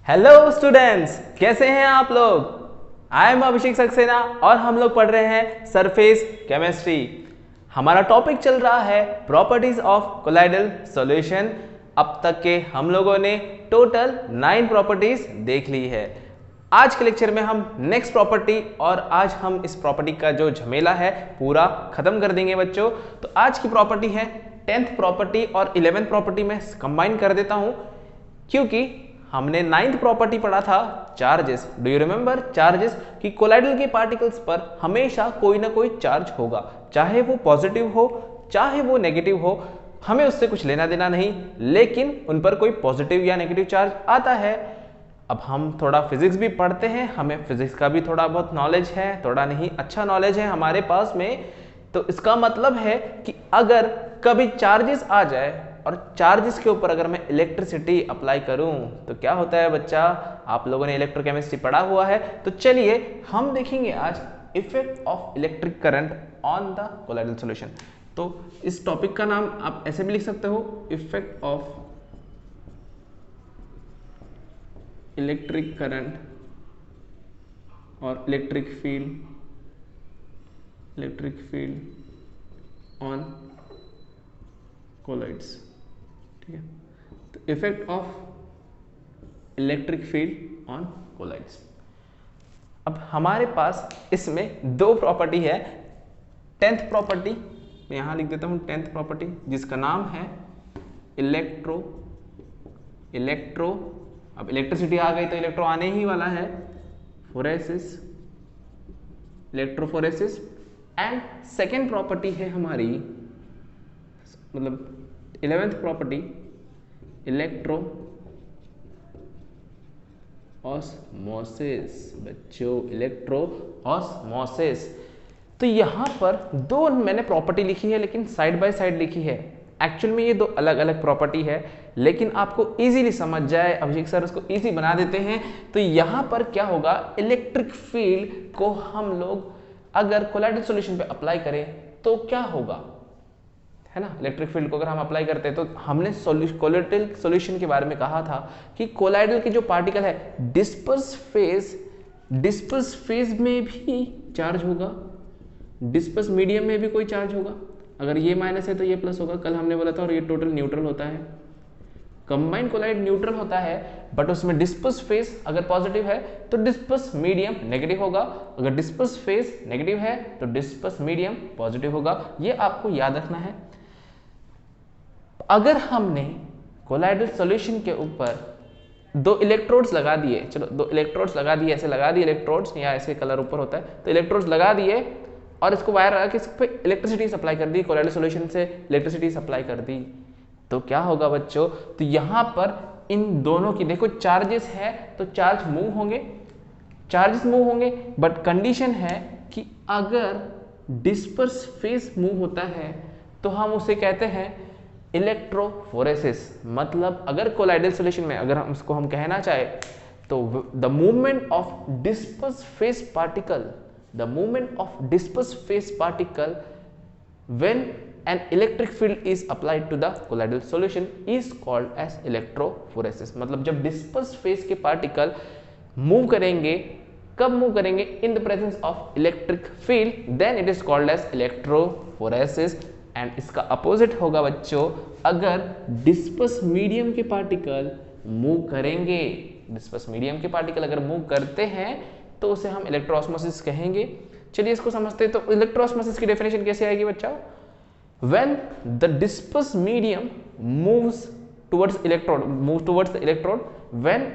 Hello students, कैसे हैं आप लोग। आई एम अभिषेक सक्सेना और हम लोग पढ़ रहे हैं सरफेस केमिस्ट्री। हमारा टॉपिक चल रहा है प्रॉपर्टीज ऑफ कोलाइडल सॉल्यूशन। अब तक के हम लोगों ने टोटल 9 प्रॉपर्टीज देख ली है। आज के लेक्चर में हम नेक्स्ट प्रॉपर्टी और आज हम इस प्रॉपर्टी का जो झमेला है पूरा खत्म कर देंगे बच्चों। तो आज की प्रॉपर्टी है 10th प्रॉपर्टी और 11th प्रॉपर्टी में कंबाइन कर देता हूं, क्योंकि हमने 9th प्रॉपर्टी पढ़ा था charges. Do you remember charges कि कोलाइडल के पार्टिकल्स पर हमेशा कोई ना कोई चार्ज होगा, चाहे वो पॉजिटिव हो चाहे वो नेगेटिव हो, हमें उससे कुछ लेना देना नहीं, लेकिन उन पर कोई पॉजिटिव या नेगेटिव चार्ज आता है। अब हम थोड़ा फिजिक्स भी पढ़ते हैं, हमें फिजिक्स का भी थोड़ा बहुत नॉलेज है, थोड़ा नहीं अच्छा नॉलेज है हमारे पास में। तो इसका मतलब है कि अगर कभी चार्जेस आ जाए और चार्जेस के ऊपर अगर मैं इलेक्ट्रिसिटी अप्लाई करूं तो क्या होता है बच्चा। आप लोगों ने इलेक्ट्रोकेमिस्ट्री पढ़ा हुआ है, तो चलिए हम देखेंगे आज effect of electric current on the colloidal solution. तो इस टॉपिक का नाम आप ऐसे भी लिख सकते हो, इफेक्ट ऑफ इलेक्ट्रिक करंट और इलेक्ट्रिक फील्ड ऑन कोलाइड्स। ठीक है, तो effect of electric field on colloids. अब हमारे पास इसमें दो प्रॉपर्टी है। 10th प्रॉपर्टी मैं यहां लिख देता हूं, 10th प्रॉपर्टी जिसका नाम है इलेक्ट्रो। अब इलेक्ट्रिसिटी आ गई तो इलेक्ट्रो आने ही वाला है, phoresis, electrophoresis. And second property है हमारी, मतलब 11th प्रॉपर्टी इलेक्ट्रो ऑस्मोसिस। बच्चों इलेक्ट्रो ऑस्मोसिस। तो यहां पर दो मैंने प्रॉपर्टी लिखी है, लेकिन साइड बाय साइड लिखी है। एक्चुअल में ये दो अलग अलग प्रॉपर्टी है, लेकिन आपको इजीली समझ जाए, अभिषेक सर उसको इजी बना देते हैं। तो यहां पर क्या होगा, इलेक्ट्रिक फील्ड को हम लोग अगर कोलाइडल सॉल्यूशन पे अप्लाई करें तो क्या होगा, है ना। इलेक्ट्रिक फील्ड को अगर हम अप्लाई करते हैं तो हमने कोलाइडल सॉल्यूशन के बारे में कहा था कि कोलाइडल के जो पार्टिकल है डिस्पर्स फेज में भी चार्ज होगा, डिस्पर्स मीडियम में भी कोई चार्ज होगा। अगर ये माइनस है तो ये प्लस होगा, कल हमने बोला था। और ये टोटल न्यूट्रल होता है, कंबाइंड कोलाइड न्यूट्रल होता है, बट उसमें डिस्पर्स फेज अगर पॉजिटिव है तो डिस्पर्स मीडियम नेगेटिव होगा, अगर डिस्पर्स फेज नेगेटिव है तो डिस्पर्स मीडियम पॉजिटिव होगा। ये आपको याद रखना है। अगर हमने कोलाइडल सॉल्यूशन के ऊपर दो इलेक्ट्रोड्स लगा दिए, चलो दो इलेक्ट्रोड्स लगा दिए, ऐसे लगा दिए इलेक्ट्रोड्स, या ऐसे कलर ऊपर होता है, तो इलेक्ट्रोड्स लगा दिए और इसको वायर लगा के इस पे इलेक्ट्रिसिटी सप्लाई कर दी, कोलाइडल सॉल्यूशन से इलेक्ट्रिसिटी सप्लाई कर दी, तो क्या होगा बच्चों। तो यहां पर इन दोनों की देखो चार्जेस है तो चार्जेस मूव होंगे, बट कंडीशन है कि अगर डिस्पर्स फेज मूव होता है तो हम उसे कहते हैं इलेक्ट्रोफोरेसिस। मतलब अगर कोलाइडल सॉल्यूशन में अगर हम उसको कहना चाहे तो the movement of disperse phase particle when an electric field is applied to the colloidal solution is called as electrophoresis। मतलब जब डिस्पर्स फेज के पार्टिकल मूव करेंगे, कब मूव करेंगे, in the presence of electric field, then it is called as electrophoresis. And इसका opposite होगा बच्चों, अगर डिस्पर्स मीडियम के पार्टिकल मूव करेंगे, डिस्पर्स मीडियम के पार्टिकल अगर मूव करते हैं तो उसे हम इलेक्ट्रोऑस्मोसिस कहेंगे। चलिए इसको समझते हैं। तो इलेक्ट्रोऑस्मोसिस की डेफिनेशन कैसे आएगी बच्चा, when the disperse medium moves towards the electrode when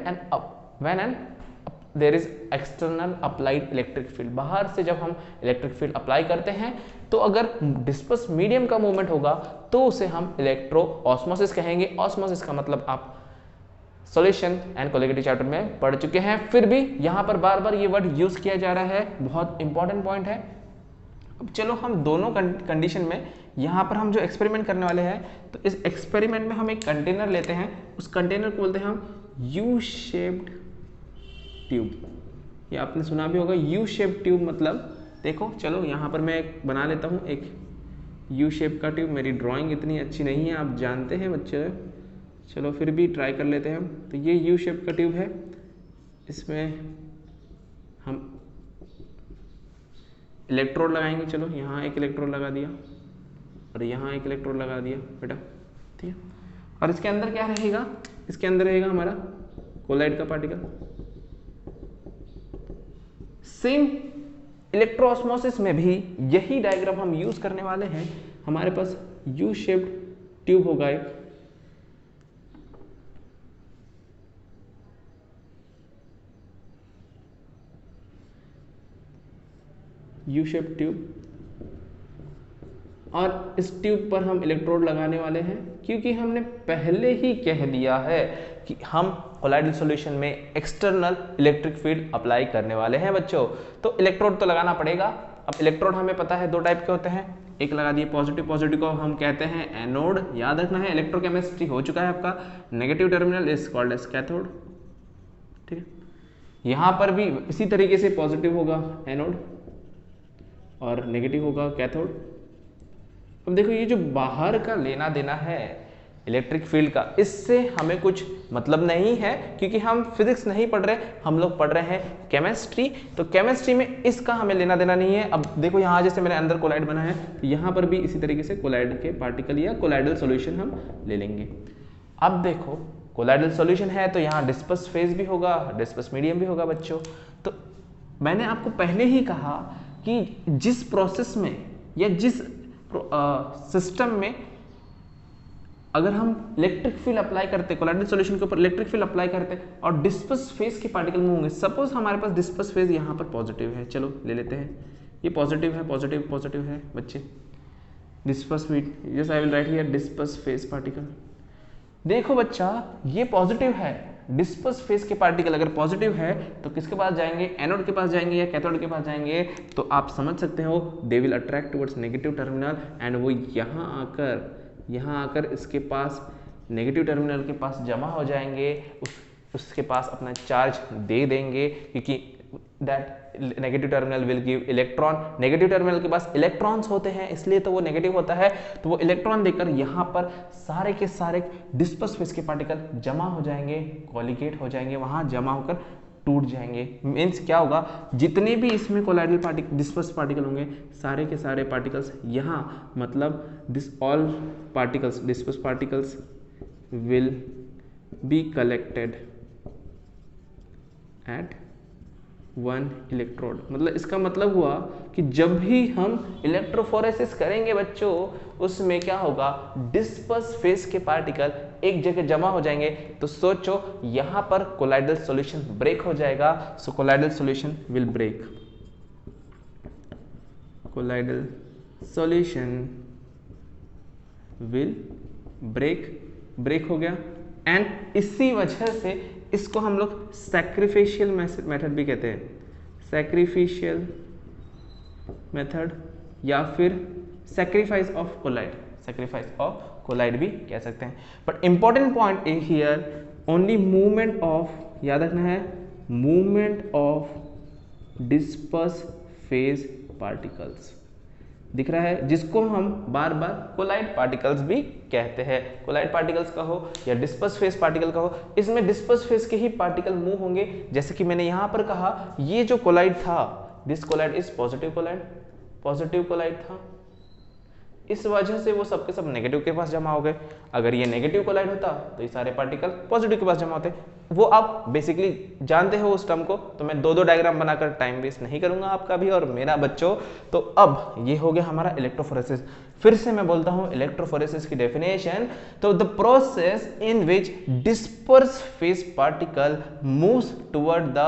there is external applied electric field। बाहर से जब हम इलेक्ट्रिक फील्ड अप्लाई करते हैं तो अगर डिस्पर्स मीडियम का मूवमेंट होगा तो उसे हम इलेक्ट्रो ऑस्मोसिस कहेंगे। ऑस्मोसिस का मतलब आप सॉल्यूशन एंड कोलिगेटिव चैप्टर में पढ़ चुके हैं, फिर भी यहां पर बार बार ये वर्ड यूज किया जा रहा है, बहुत इंपॉर्टेंट पॉइंट है। अब चलो हम दोनों कंडीशन में यहाँ पर हम जो एक्सपेरिमेंट करने वाले हैं, तो इस एक्सपेरिमेंट में हम एक कंटेनर लेते हैं, उस कंटेनर को बोलते हैं हम यू शेप्ड ट्यूब। ये आपने सुना भी होगा यू शेप्ड ट्यूब। मतलब देखो चलो यहाँ पर मैं एक बना लेता हूँ, एक यू शेप का ट्यूब। मेरी ड्राइंग इतनी अच्छी नहीं है, आप जानते हैं बच्चे। चलो फिर भी ट्राई कर लेते हैं हम। तो ये यू शेप का ट्यूब है, इसमें हम इलेक्ट्रोड लगाएंगे। चलो यहाँ एक इलेक्ट्रोड लगा दिया और यहाँ एक इलेक्ट्रोड लगा दिया बेटा, ठीक है। और इसके अंदर क्या रहेगा, इसके अंदर रहेगा हमारा कोलाइड का पार्टिकल। सेम इलेक्ट्रोऑस्मोसिस में भी यही डायग्राम हम यूज करने वाले हैं। हमारे पास यू शेप्ड ट्यूब होगा एक, यू शेप ट्यूब, और इस ट्यूब पर हम इलेक्ट्रोड लगाने वाले हैं, क्योंकि हमने पहले ही कह दिया है कि हम कोलाइडल सॉल्यूशन में एक्सटर्नल इलेक्ट्रिक फील्ड अप्लाई करने वाले हैं बच्चों। तो इलेक्ट्रोड तो लगाना पड़ेगा। अब इलेक्ट्रोड हमें पता है दो टाइप के होते हैं, एक लगा दिए पॉजिटिव, पॉजिटिव को हम कहते हैं एनोड। याद रखना है, इलेक्ट्रोकेमिस्ट्री हो चुका है आपका। Negative terminal is called as cathode, ठीक है। यहाँ पर भी इसी तरीके से पॉजिटिव होगा एनोड और नेगेटिव होगा कैथोड। अब देखो ये जो बाहर का लेना देना है इलेक्ट्रिक फील्ड का, इससे हमें कुछ मतलब नहीं है, क्योंकि हम फिजिक्स नहीं पढ़ रहे, हम लोग पढ़ रहे हैं केमिस्ट्री। तो केमिस्ट्री में इसका हमें लेना देना नहीं है। अब देखो यहाँ जैसे मैंने अंदर कोलाइड बना है, तो यहाँ पर भी इसी तरीके से कोलाइड के पार्टिकल या कोलाइडल सॉल्यूशन हम ले लेंगे। अब देखो कोलाइडल सॉल्यूशन है तो यहाँ डिस्पर्स फेज भी होगा, डिस्पर्स मीडियम भी होगा बच्चों। तो मैंने आपको पहले ही कहा कि जिस प्रोसेस में या जिस सिस्टम में अगर हम इलेक्ट्रिक फील्ड अप्लाई करते, कोलाइडल सॉल्यूशन के ऊपर इलेक्ट्रिक फील्ड अप्लाई करते और डिस्पर्स फेज के पार्टिकल मूव होंगे। सपोज हमारे पास डिस्पर्स फेज यहाँ पर पॉजिटिव है, चलो ले लेते हैं, ये पॉजिटिव है, पॉजिटिव पॉजिटिव है बच्चे। Disperse field, yes I will write here disperse phase particle. देखो बच्चा ये पॉजिटिव है, डिस्पर्स फेज के पार्टिकल अगर पॉजिटिव है तो किसके पास जाएंगे, एनोड के पास जाएंगे या कैथोड के पास जाएंगे। तो आप समझ सकते हो they will attract towards negative terminal, and वो यहाँ आकर इसके पास नेगेटिव टर्मिनल के पास जमा हो जाएंगे, उसके पास अपना चार्ज दे देंगे, क्योंकि that negative terminal will give electron. Negative terminal के पास इलेक्ट्रॉन्स होते हैं, इसलिए तो वो नेगेटिव होता है। तो वो इलेक्ट्रॉन देकर यहाँ पर सारे के सारे डिस्पर्स फेज के पार्टिकल जमा हो जाएंगे, कॉलिगेट हो जाएंगे, वहाँ जमा होकर टूट जाएंगे। मीन्स क्या होगा, जितने भी इसमें कोलाइडल पार्टिकल डिस्पर्स पार्टिकल होंगे, सारे के सारे पार्टिकल्स यहाँ, मतलब this all particles disperse particles will be collected at one electrode. मतलब इसका मतलब हुआ कि जब भी हम इलेक्ट्रोफोरेसिस करेंगे बच्चों, उसमें क्या होगा, डिस्पर्स फेज के पार्टिकल एक जगह जमा हो जाएंगे। तो सोचो यहां पर कोलाइडल सॉल्यूशन ब्रेक हो जाएगा। So colloidal solution will break, colloidal solution will break हो गया। एंड इसी वजह से इसको हम लोग सैक्रिफिशियल मेथड भी कहते हैं, सैक्रिफिशियल मेथड या फिर सैक्रिफाइस ऑफ कोलाइड भी कह सकते हैं। But important point is here only movement of, याद रखना है, movement of disperse phase particles दिख रहा है, जिसको हम बार बार कोलाइड पार्टिकल्स भी कहते हैं। कोलाइड पार्टिकल्स का हो या डिस्पर्स फेज पार्टिकल का हो, इसमें डिस्पर्स फेज के ही पार्टिकल मूव होंगे। जैसे कि मैंने यहाँ पर कहा, ये जो कोलाइड था, this colloid is positive colloid था, इस वजह से वो सबके सब नेगेटिव के पास जमा हो गए। अगर ये नेगेटिव कोलाइड होता तो ये सारे पार्टिकल पॉजिटिव के पास जमा होते। वो आप बेसिकली जानते हो उस टर्म को, तो मैं दो डायग्राम बनाकर टाइम वेस्ट नहीं करूंगा आपका भी और मेरा बच्चों। तो अब ये हो गया हमारा इलेक्ट्रोफोरेसिस। फिर से मैं बोलता हूं इलेक्ट्रोफोरेसिस की डेफिनेशन। तो the process in which disperse phase particle moves toward the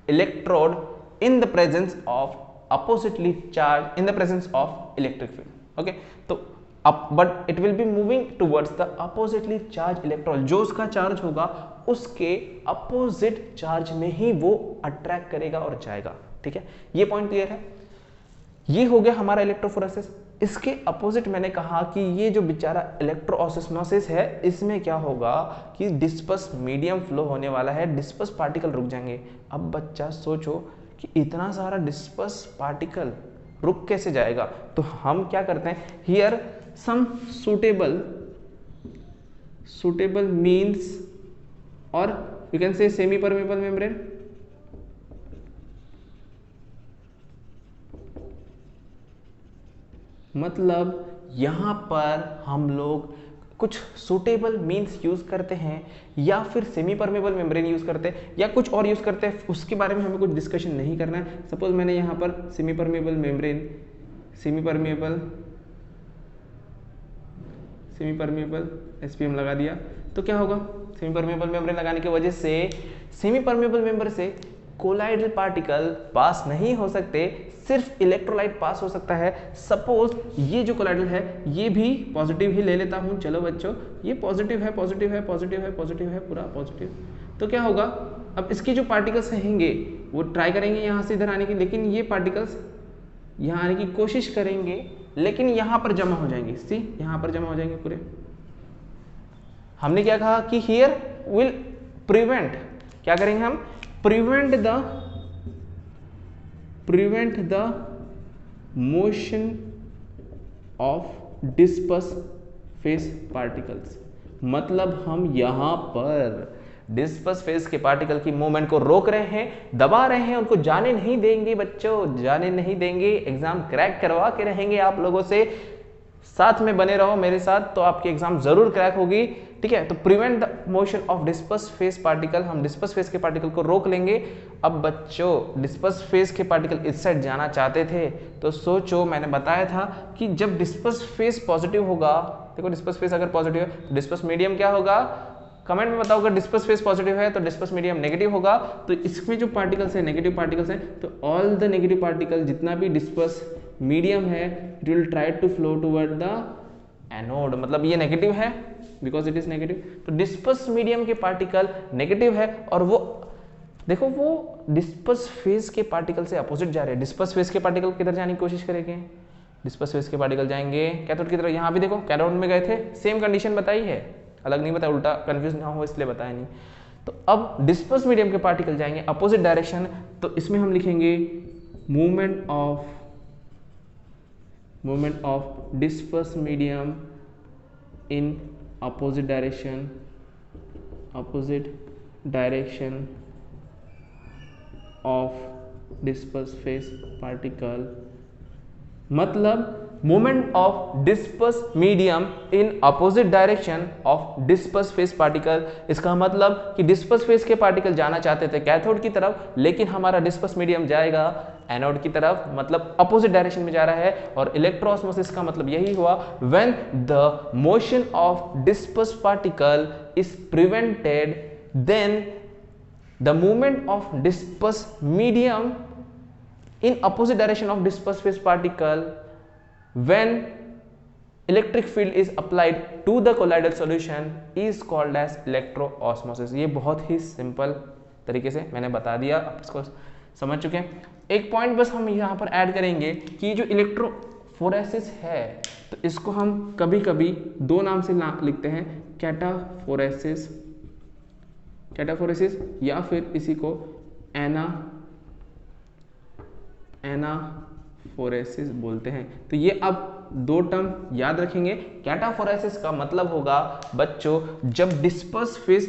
electrode in the presence of oppositely charged, in the presence of electric field. Okay, तो but it will be moving towards the oppositely charged electron. जो उसका charge होगा उसके opposite charge में ही वो attract करेगा और जाएगा। ठीक है, ये पॉइंट क्लियर है। ये हो गया हमारा इलेक्ट्रोफोरेसिस। इसके अपोजिट मैंने कहा कि ये जो बेचारा इलेक्ट्रोऑस्मोसिस है, इसमें क्या होगा कि डिस्पर्स मीडियम फ्लो होने वाला है, डिस्पर्स पार्टिकल रुक जाएंगे। अब बच्चा सोचो कि इतना सारा डिस्पर्स पार्टिकल रुक कैसे जाएगा। तो हम क्या करते हैं, here some suitable means or you can say semi permeable membrane. मतलब यहां पर हम लोग कुछ सुटेबल मीन्स यूज करते हैं या फिर सेमी परमेबल मेम्ब्रेन यूज करते हैं या कुछ और यूज करते हैं, उसके बारे में हमें कुछ डिस्कशन नहीं करना है। सपोज मैंने यहां पर semi permeable membrane, semi permeable SPM लगा दिया तो क्या होगा, सेमी परमेबल मेम्ब्रेन लगाने की वजह से सेमी परमेबल मेम्ब्रेन से कोलाइडल पार्टिकल पास नहीं हो सकते, सिर्फ इलेक्ट्रोलाइट पास हो सकता है। सपोज ये जो कोलाइडल है ये भी पॉजिटिव ही ले लेता हूं, चलो बच्चों ये पॉजिटिव है, पॉजिटिव है, पॉजिटिव है, पॉजिटिव है, पूरा पॉजिटिव। तो क्या होगा, अब इसके जो पार्टिकल्स रहेंगे वो ट्राई करेंगे यहां से इधर आने की, लेकिन ये पार्टिकल्स यहां आने की कोशिश करेंगे लेकिन यहां पर जमा हो जाएंगे। सी यहां पर जमा हो जाएंगे पूरे। हमने क्या कहा कि हियर विल प्रिवेंट, क्या करेंगे हम, prevent the motion of disperse phase particles। मतलब हम यहां पर डिस्पर्स फेज के पार्टिकल की मूवमेंट को रोक रहे हैं, दबा रहे हैं, उनको जाने नहीं देंगे बच्चों, जाने नहीं देंगे। एग्जाम क्रैक करवा के रहेंगे आप लोगों से, साथ में बने रहो मेरे साथ तो आपकी एग्जाम जरूर क्रैक होगी, ठीक है। तो prevent the motion of disperse phase particle, हम डिस्पर्स फेज के पार्टिकल को रोक लेंगे। अब बच्चों डिस्पर्स फेज के पार्टिकल इस साइड जाना चाहते थे तो सोचो, मैंने बताया था कि जब डिस्पर्स फेज पॉजिटिव होगा, देखो डिस्पर्स फेज अगर पॉजिटिव है तो डिस्पर्स मीडियम क्या होगा, कमेंट में बताओ। अगर डिस्पर्स फेज पॉजिटिव है तो डिस्पर्स मीडियम नेगेटिव होगा। तो इसमें जो पार्टिकल्स है नेगेटिव पार्टिकल्स हैं, तो ऑल द नेगेटिव पार्टिकल जितना भी डिस्पर्स मीडियम है it will try to flow toward the anode. मतलब ये नेगेटिव है बिकॉज इट इज नेगेटिव, तो डिस्पर्स मीडियम के पार्टिकल नेगेटिव है और वो देखो वो डिस्पर्स फेज के पार्टिकल से अपोजिट जा रहे हैं। डिस्पर्स फेज के पार्टिकल किधर जाने की कोशिश करेंगे, डिस्पर्स फेज के पार्टिकल जाएंगे कैथोड की तरफ। यहाँ भी देखो कैथोड में गए थे, सेम कंडीशन बताई है, अलग नहीं बताया, उल्टा कंफ्यूज ना हो इसलिए बताया नहीं। तो अब डिस्पर्स मीडियम के पार्टिकल जाएंगे अपोजिट डायरेक्शन, तो इसमें हम लिखेंगे movement of disperse medium in opposite direction of disperse phase particle। मतलब movement of disperse medium in opposite direction of disperse phase particle. इसका मतलब कि डिस्पर्स फेज के पार्टिकल जाना चाहते थे कैथोड की तरफ, लेकिन हमारा डिस्पर्स मीडियम जाएगा एनोड की तरफ, मतलब अपोजिट डायरेक्शन में जा रहा है। और इलेक्ट्रोऑस्मोसिस का मतलब यही हुआ, when the motion of disperse particle is prevented then the movement of disperse medium in opposite direction of disperse phase particle when electric field is applied to the colloidal solution is called as electroosmosis। ये बहुत ही simple तरीके से मैंने बता दिया, आप इसको समझ चुके हैं। एक पॉइंट बस हम यहाँ पर ऐड करेंगे कि जो इलेक्ट्रोफोरेसिस है तो इसको हम कभी कभी दो नाम से लिखते हैं, कैटाफोरेसिस या फिर इसी को एनाफोरेसिस बोलते हैं। तो ये अब दो टर्म याद रखेंगे। कैटाफोरेसिस का मतलब होगा बच्चों जब डिस्पर्स फेज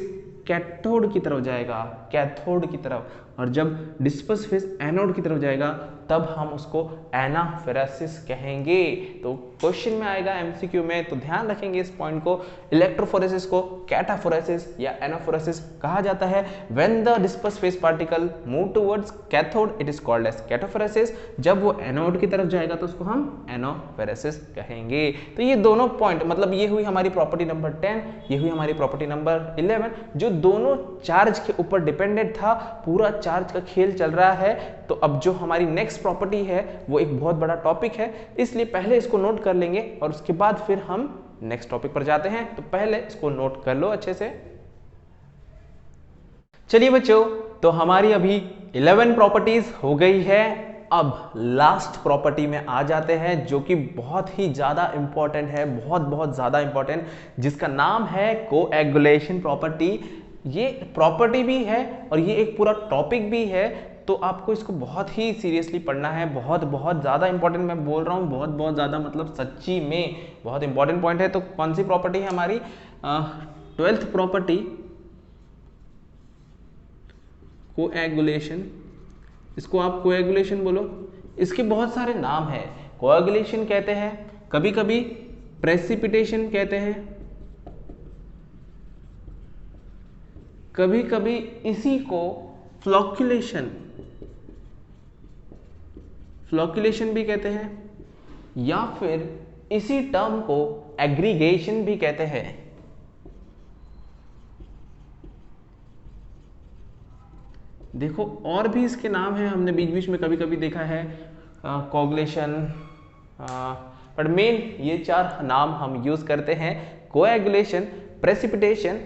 कैथोड की तरफ जाएगा, कैथोड की तरफ, और जब डिस्पर्स फेज एनोड की तरफ जाएगा तब हम उसको एनाफोरेसिस कहेंगे। तो क्वेश्चन में आएगा एमसीक्यू में, तो ध्यान रखेंगे इस पॉइंट को। इलेक्ट्रोफोरेसिस को कैटाफोरेसिस या एनाफोरेसिस कहा जाता है। When the disperse phase particle move towards cathode it is called as cataphoresis. जब वो एनोड की तरफ जाएगा तो उसको हम एनाफोरेसिस कहेंगे। तो ये दोनों पॉइंट, मतलब ये हुई हमारी प्रॉपर्टी नंबर 10, ये हुई हमारी प्रॉपर्टी नंबर 11, जो दोनों चार्ज के ऊपर डिपेंडेंट था। पूरा चार्ज का खेल चल रहा है। तो अब जो हमारी नेक्स्ट प्रॉपर्टी है वो एक बहुत बड़ा टॉपिक है, इसलिए पहले इसको नोट कर लेंगे और उसके बाद फिर हम नेक्स्ट टॉपिक पर जाते हैं। तो पहले इसको नोट कर लो अच्छे से। चलिए बच्चों, तो हमारी अभी 11 प्रॉपर्टीज हो गई है। अब लास्ट प्रॉपर्टी में आ जाते हैं जो कि बहुत ही ज्यादा इंपॉर्टेंट है, बहुत ज्यादा इंपॉर्टेंट, जिसका नाम है कोएगुलेशन प्रॉपर्टी। ये प्रॉपर्टी भी है और ये एक पूरा टॉपिक भी है, तो आपको इसको बहुत ही सीरियसली पढ़ना है। बहुत ज़्यादा इंपॉर्टेंट मैं बोल रहा हूँ, बहुत ज़्यादा, मतलब सच्ची में बहुत इंपॉर्टेंट पॉइंट है। तो कौन सी प्रॉपर्टी है हमारी, 12th प्रॉपर्टी कोएगुलेशन, इसको आप कोएगुलेशन बोलो। इसके बहुत सारे नाम हैं, कोएगुलेशन कहते हैं, कभी कभी प्रेसिपिटेशन कहते हैं, कभी कभी इसी को फ्लॉक्यूलेशन भी कहते हैं, या फिर इसी टर्म को एग्रीगेशन भी कहते हैं। देखो और भी इसके नाम हैं, हमने बीच बीच में कभी कभी देखा है, कोगुलेशन, बट मेन ये 4 नाम हम यूज करते हैं, कोएगुलेशन, प्रेसिपिटेशन,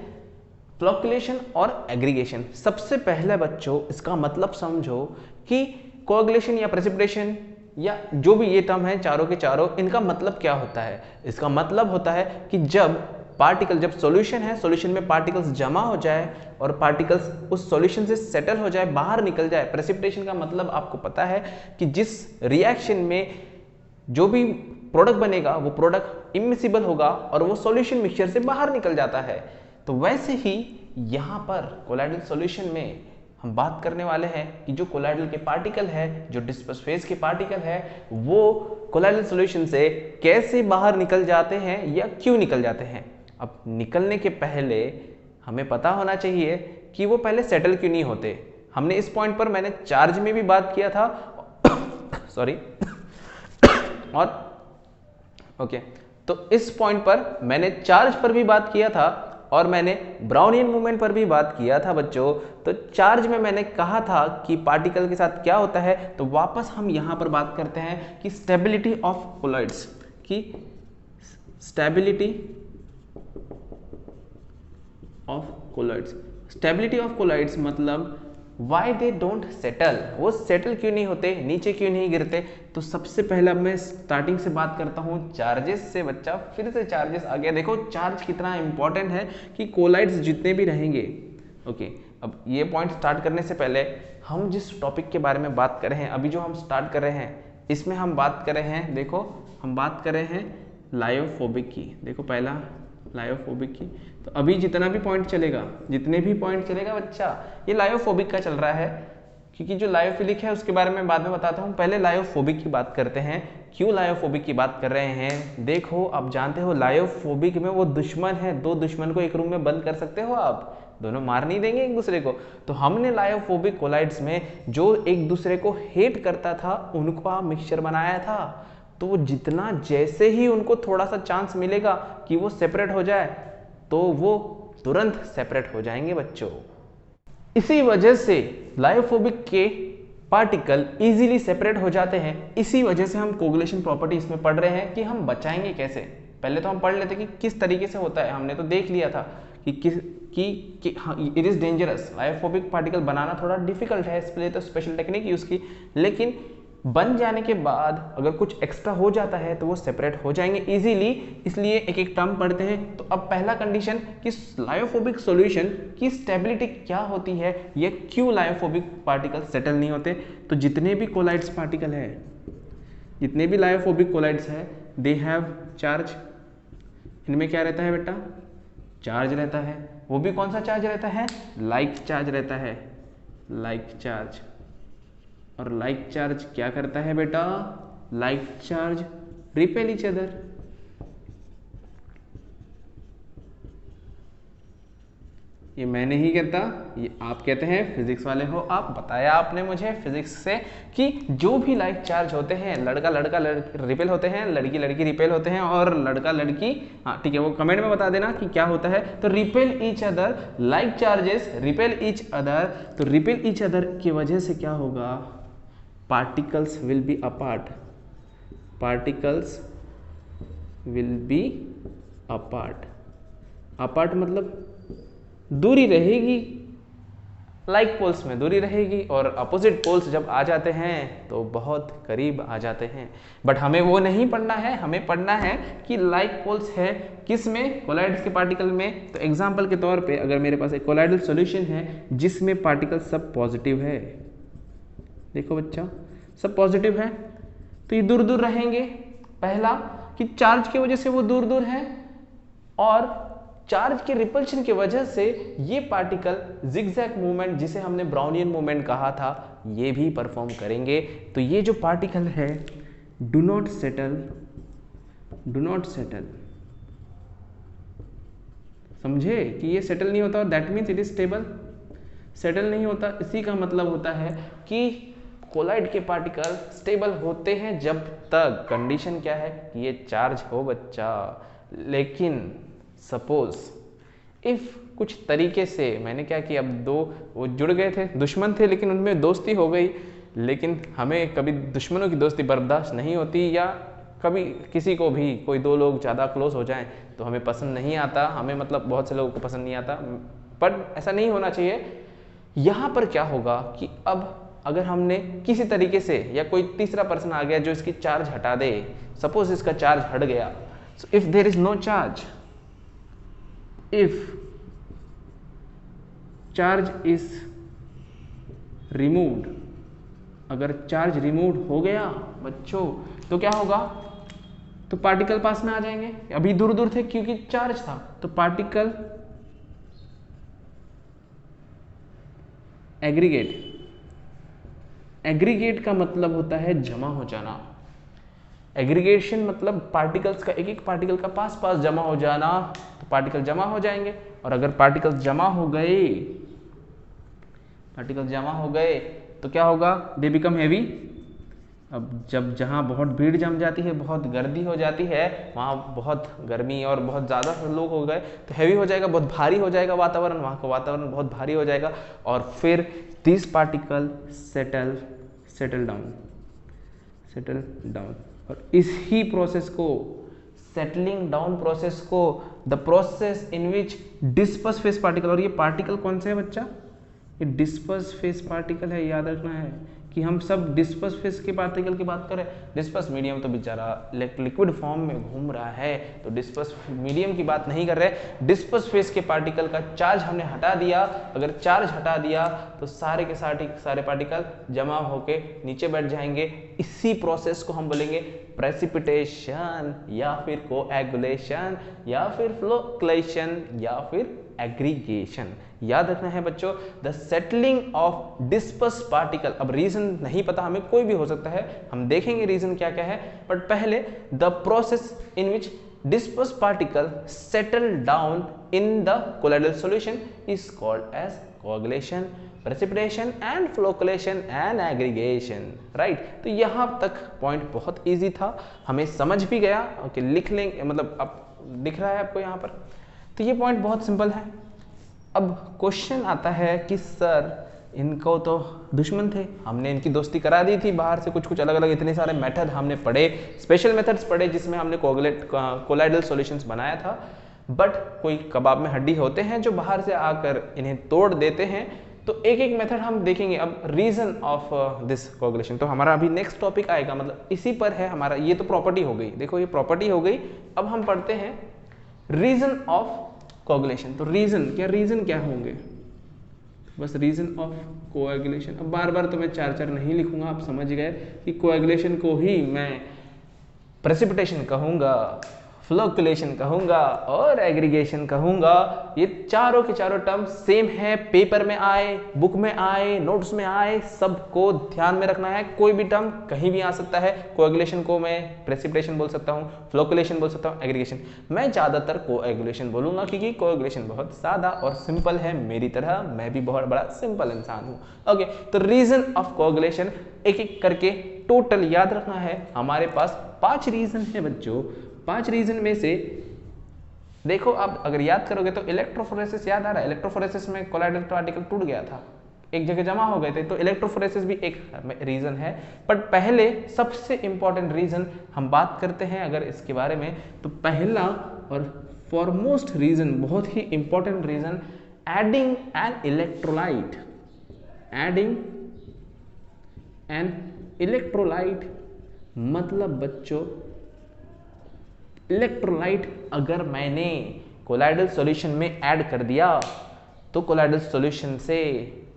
फ्लॉक्यूलेशन और एग्रीगेशन। सबसे पहले बच्चों इसका मतलब समझो कि कोएगुलेशन या प्रेसिपिटेशन या जो भी ये टर्म है चारों के चारों, इनका मतलब क्या होता है। इसका मतलब होता है कि जब सॉल्यूशन है, सॉल्यूशन में पार्टिकल्स जमा हो जाए और पार्टिकल्स उस सॉल्यूशन से सेटल हो जाए, बाहर निकल जाए। प्रेसिपिटेशन का मतलब आपको पता है कि जिस रिएक्शन में जो भी प्रोडक्ट बनेगा वो प्रोडक्ट इमिसिबल होगा और वो सॉल्यूशन मिक्सचर से बाहर निकल जाता है। तो वैसे ही यहाँ पर कोलाइडल सॉल्यूशन में हम बात करने वाले हैं कि जो कोलाइडल के पार्टिकल है, जो डिस्पर्स फेज के पार्टिकल है, वो कोलाइडल सॉल्यूशन से कैसे बाहर निकल जाते हैं या क्यों निकल जाते हैं। अब निकलने के पहले हमें पता होना चाहिए कि वो पहले सेटल क्यों नहीं होते। हमने इस पॉइंट पर मैंने चार्ज में भी बात किया था सॉरी और ओके, तो इस पॉइंट पर मैंने चार्ज पर भी बात किया था और मैंने ब्राउनियन मूवमेंट पर भी बात किया था बच्चों। तो चार्ज में मैंने कहा था कि पार्टिकल के साथ क्या होता है, तो वापस हम यहाँ पर बात करते हैं कि स्टेबिलिटी ऑफ कोलॉइड्स की, स्टेबिलिटी ऑफ कोलॉइड्स मतलब वाई दे डोंट सेटल, वो सेटल क्यों नहीं होते, नीचे क्यों नहीं गिरते। तो सबसे पहला मैं स्टार्टिंग से बात करता हूँ चार्जेस से। बच्चा फिर से चार्जेस आ गया। देखो चार्ज कितना इंपॉर्टेंट है कि कोलाइड्स जितने भी रहेंगे। ओके, अब ये पॉइंट स्टार्ट करने से पहले हम जिस टॉपिक के बारे में बात कर रहे हैं, अभी जो हम स्टार्ट कर रहे हैं, इसमें हम बात कर रहे हैं, देखो हम बात कर रहे हैं लायोफोबिक की। देखो पहला लायोफोबिक की, तो अभी जितना भी पॉइंट चलेगा, जितने भी पॉइंट चलेगा बच्चा, ये लायोफोबिक का चल रहा है, क्योंकि जो लायोफिलिक है उसके बारे में बाद में बताता हूँ। पहले लायोफोबिक की बात करते हैं। क्यों लायोफोबिक की बात कर रहे हैं, देखो आप जानते हो लायोफोबिक में वो दुश्मन है, 2 दुश्मन को एक रूम में बंद कर सकते हो आप, दोनों मार नहीं देंगे एक दूसरे को। तो हमने लायोफोबिक कोलाइड्स में जो एक दूसरे को हेट करता था उनका मिक्सचर बनाया था। तो वो जितना, जैसे ही उनको थोड़ा सा चांस मिलेगा कि वो सेपरेट हो जाए, तो वो तुरंत सेपरेट हो जाएंगे बच्चों। इसी वजह से लायोफोबिक के पार्टिकल इजीली सेपरेट हो जाते हैं। इसी वजह से हम कोगुलेशन प्रॉपर्टी इसमें पढ़ रहे हैं कि हम बचाएंगे कैसे। पहले तो हम पढ़ लेते कि किस तरीके से होता है, हमने तो देख लिया था कि it is dangerous, lyophobic particle बनाना थोड़ा डिफिकल्ट है, इसके लिए तो स्पेशल टेक्निक यूज की। लेकिन बन जाने के बाद अगर कुछ एक्स्ट्रा हो जाता है तो वो सेपरेट हो जाएंगे इजीली, इसलिए एक एक टर्म पढ़ते हैं। तो अब पहला कंडीशन कि लायोफोबिक सॉल्यूशन की स्टेबिलिटी क्या होती है, या क्यों लायोफोबिक पार्टिकल सेटल नहीं होते। तो जितने भी कोलाइड्स पार्टिकल है, जितने भी लायोफोबिक कोलाइड्स है, दे हैव चार्ज। इनमें क्या रहता है बेटा, चार्ज रहता है। वो भी कौन सा चार्ज रहता है, लाइक चार्ज रहता है, लाइक चार्ज। और लाइक चार्ज क्या करता है बेटा, like charge repel each other. ये मैं नहीं कहता, ये आप कहते हैं, फिजिक्स वाले हो आप, बताया आपने मुझे फिजिक्स से कि जो भी लाइक चार्ज होते हैं, लड़का लड़का रिपेल होते हैं, लड़की लड़की रिपेल होते हैं, और लड़का लड़की, हाँ ठीक है, वो कमेंट में बता देना कि क्या होता है। तो repel each other, like charges repel each other. तो रिपेल ईच अदर की वजह से क्या होगा, particles will be apart, particles will be apart, apart मतलब दूरी रहेगी, लाइक पोल्स में दूरी रहेगी, और अपोजिट पोल्स जब आ जाते हैं तो बहुत करीब आ जाते हैं। बट हमें वो नहीं पढ़ना है, हमें पढ़ना है कि लाइक पोल्स है किस में, कोलाइड्स के पार्टिकल में। तो एग्जांपल के तौर पे अगर मेरे पास एक कोलाइडल सॉल्यूशन है जिसमें पार्टिकल सब पॉजिटिव है, देखो बच्चा सब पॉजिटिव है, तो ये दूर दूर रहेंगे। पहला कि चार्ज की वजह से वो दूर दूर है, और चार्ज के रिपल्शन की वजह से ये पार्टिकल जिगजैग मूवमेंट, जिसे हमने ब्राउनियन मूवमेंट कहा था, ये भी परफॉर्म करेंगे। तो ये जो पार्टिकल है डू नॉट सेटल, समझे कि ये सेटल नहीं होता, that means it is stable. Settle नहीं होता, इसी का मतलब होता है कि कोलाइड के पार्टिकल स्टेबल होते हैं जब तक कंडीशन क्या है कि ये चार्ज हो बच्चा। लेकिन सपोज इफ कुछ तरीके से मैंने क्या किया, अब दो वो जुड़ गए थे, दुश्मन थे लेकिन उनमें दोस्ती हो गई, लेकिन हमें कभी दुश्मनों की दोस्ती बर्दाश्त नहीं होती, या कभी किसी को भी कोई दो लोग ज़्यादा क्लोज हो जाएं तो हमें पसंद नहीं आता, हमें मतलब बहुत से लोगों को पसंद नहीं आता, बट ऐसा नहीं होना चाहिए। यहाँ पर क्या होगा कि अब अगर हमने किसी तरीके से या कोई तीसरा पर्सन आ गया जो इसकी चार्ज हटा दे, सपोज इसका चार्ज हट गया, so if there is no charge, if charge is removed, अगर चार्ज रिमूव हो गया बच्चों तो क्या होगा, तो पार्टिकल पास में आ जाएंगे, अभी दूर दूर थे क्योंकि चार्ज था, तो पार्टिकल एग्रीगेट, एग्रीगेट का मतलब होता है जमा हो जाना। एग्रीगेशन मतलब पार्टिकल्स का, एक एक पार्टिकल का पास पास जमा हो जाना, तो पार्टिकल जमा हो जाएंगे। और अगर पार्टिकल जमा हो गए तो क्या होगा, दे बिकम हैवी। अब जब जहाँ बहुत भीड़ जम जाती है, बहुत गर्दी हो जाती है, वहाँ बहुत गर्मी और बहुत ज़्यादा लोग हो गए तो हैवी हो जाएगा, बहुत भारी हो जाएगा वातावरण, वहाँ का वातावरण बहुत भारी हो जाएगा, और फिर दिस पार्टिकल सेटल डाउन। और इसी प्रोसेस को, सेटलिंग डाउन प्रोसेस को, the process in which disperse phase particle, और ये पार्टिकल कौन सा है बच्चा, ये डिस्पर्स फेस पार्टिकल है, याद रखना है कि हम सब डिस्पर्स फेस के पार्टिकल की बात करें। डिस्पर्स मीडियम तो बेचारा लिक्विड फॉर्म में घूम रहा है, तो डिस्पर्स मीडियम की बात नहीं कर रहे। डिस्पर्स फेस के पार्टिकल का चार्ज हमने हटा दिया, अगर चार्ज हटा दिया तो सारे के सारे पार्टिकल जमा होके नीचे बैठ जाएंगे। इसी प्रोसेस को हम बोलेंगे प्रेसिपिटेशन, या फिर कोएगुलेशन, या फिर फ्लोक्लेशन, या फिर एग्रीगेशन। याद रखना है बच्चों, the settling of disperse particle. अब रीजन नहीं पता हमें, कोई भी हो सकता है, हम देखेंगे रीजन क्या क्या है, बट पहले the process in which disperse particle settle down in the colloidal solution is called as coagulation, precipitation and flocculation and aggregation. Right, तो यहां तक पॉइंट बहुत इजी था, हमें समझ भी गया। ओके, लिख लेंगे, मतलब अब दिख रहा है आपको यहाँ पर, तो ये पॉइंट बहुत सिंपल है। अब क्वेश्चन आता है कि सर इनको तो दुश्मन थे, हमने इनकी दोस्ती करा दी थी बाहर से, कुछ अलग अलग इतने सारे मेथड हमने पढ़े, स्पेशल मेथड्स पढ़े जिसमें हमने कोलाइडल सॉल्यूशंस बनाया था, बट कोई कबाब में हड्डी होते हैं जो बाहर से आकर इन्हें तोड़ देते हैं। तो एक एक मेथड हम देखेंगे। अब रीजन ऑफ दिस कोएगुलेशन, तो हमारा अभी नेक्स्ट टॉपिक आएगा, मतलब इसी पर है हमारा। ये तो प्रॉपर्टी हो गई, देखो ये प्रॉपर्टी हो गई। अब हम पढ़ते हैं रीजन ऑफ कोएगुलेशन। तो रीजन क्या होंगे, बस रीजन ऑफ कोएगुलेशन। अब बार बार तो मैं चार नहीं लिखूंगा, आप समझ गए कि कोएगुलेशन को ही मैं प्रेसिपिटेशन कहूंगा, फ्लोक्युलेशन कहूंगा और एग्रीगेशन कहूंगा। ये चारों के चारों टर्म सेम है, पेपर में आए, बुक में आए, नोट्स में आए, सबको ध्यान में रखना है। कोई भी टर्म कहीं भी आ सकता है। कोएगुलेशन को मैं प्रेसिपिटेशन बोल सकता हूँ, फ्लोक्युलेशन बोल सकता हूँ, एग्रीगेशन। मैं ज्यादातर कोएगुलेशन बोलूंगा क्योंकि कोएगुलेशन बहुत सादा और सिंपल है, मेरी तरह मैं भी बहुत बड़ा सिंपल इंसान हूँ। ओके, तो रीजन ऑफ कोएगुलेशन एक एक करके टोटल याद रखना है। हमारे पास 5 रीजन है बच्चों। 5 रीजन में से देखो, आप अगर याद करोगे तो इलेक्ट्रोफोरेसिस याद आ रहा है। इलेक्ट्रोफोरेसिस में कोलाइडल पार्टिकल टूट गया था, एक जगह जमा हो गए थे, तो इलेक्ट्रोफोरेसिस भी एक रीजन है। बट पहले सबसे इंपॉर्टेंट रीजन हम बात करते हैं अगर इसके बारे में, तो पहला और फॉरमोस्ट रीजन, बहुत ही important reason, adding an electrolyte. Adding an electrolyte मतलब बच्चों, इलेक्ट्रोलाइट अगर मैंने कोलाइडल सॉल्यूशन में ऐड कर दिया तो कोलाइडल सॉल्यूशन से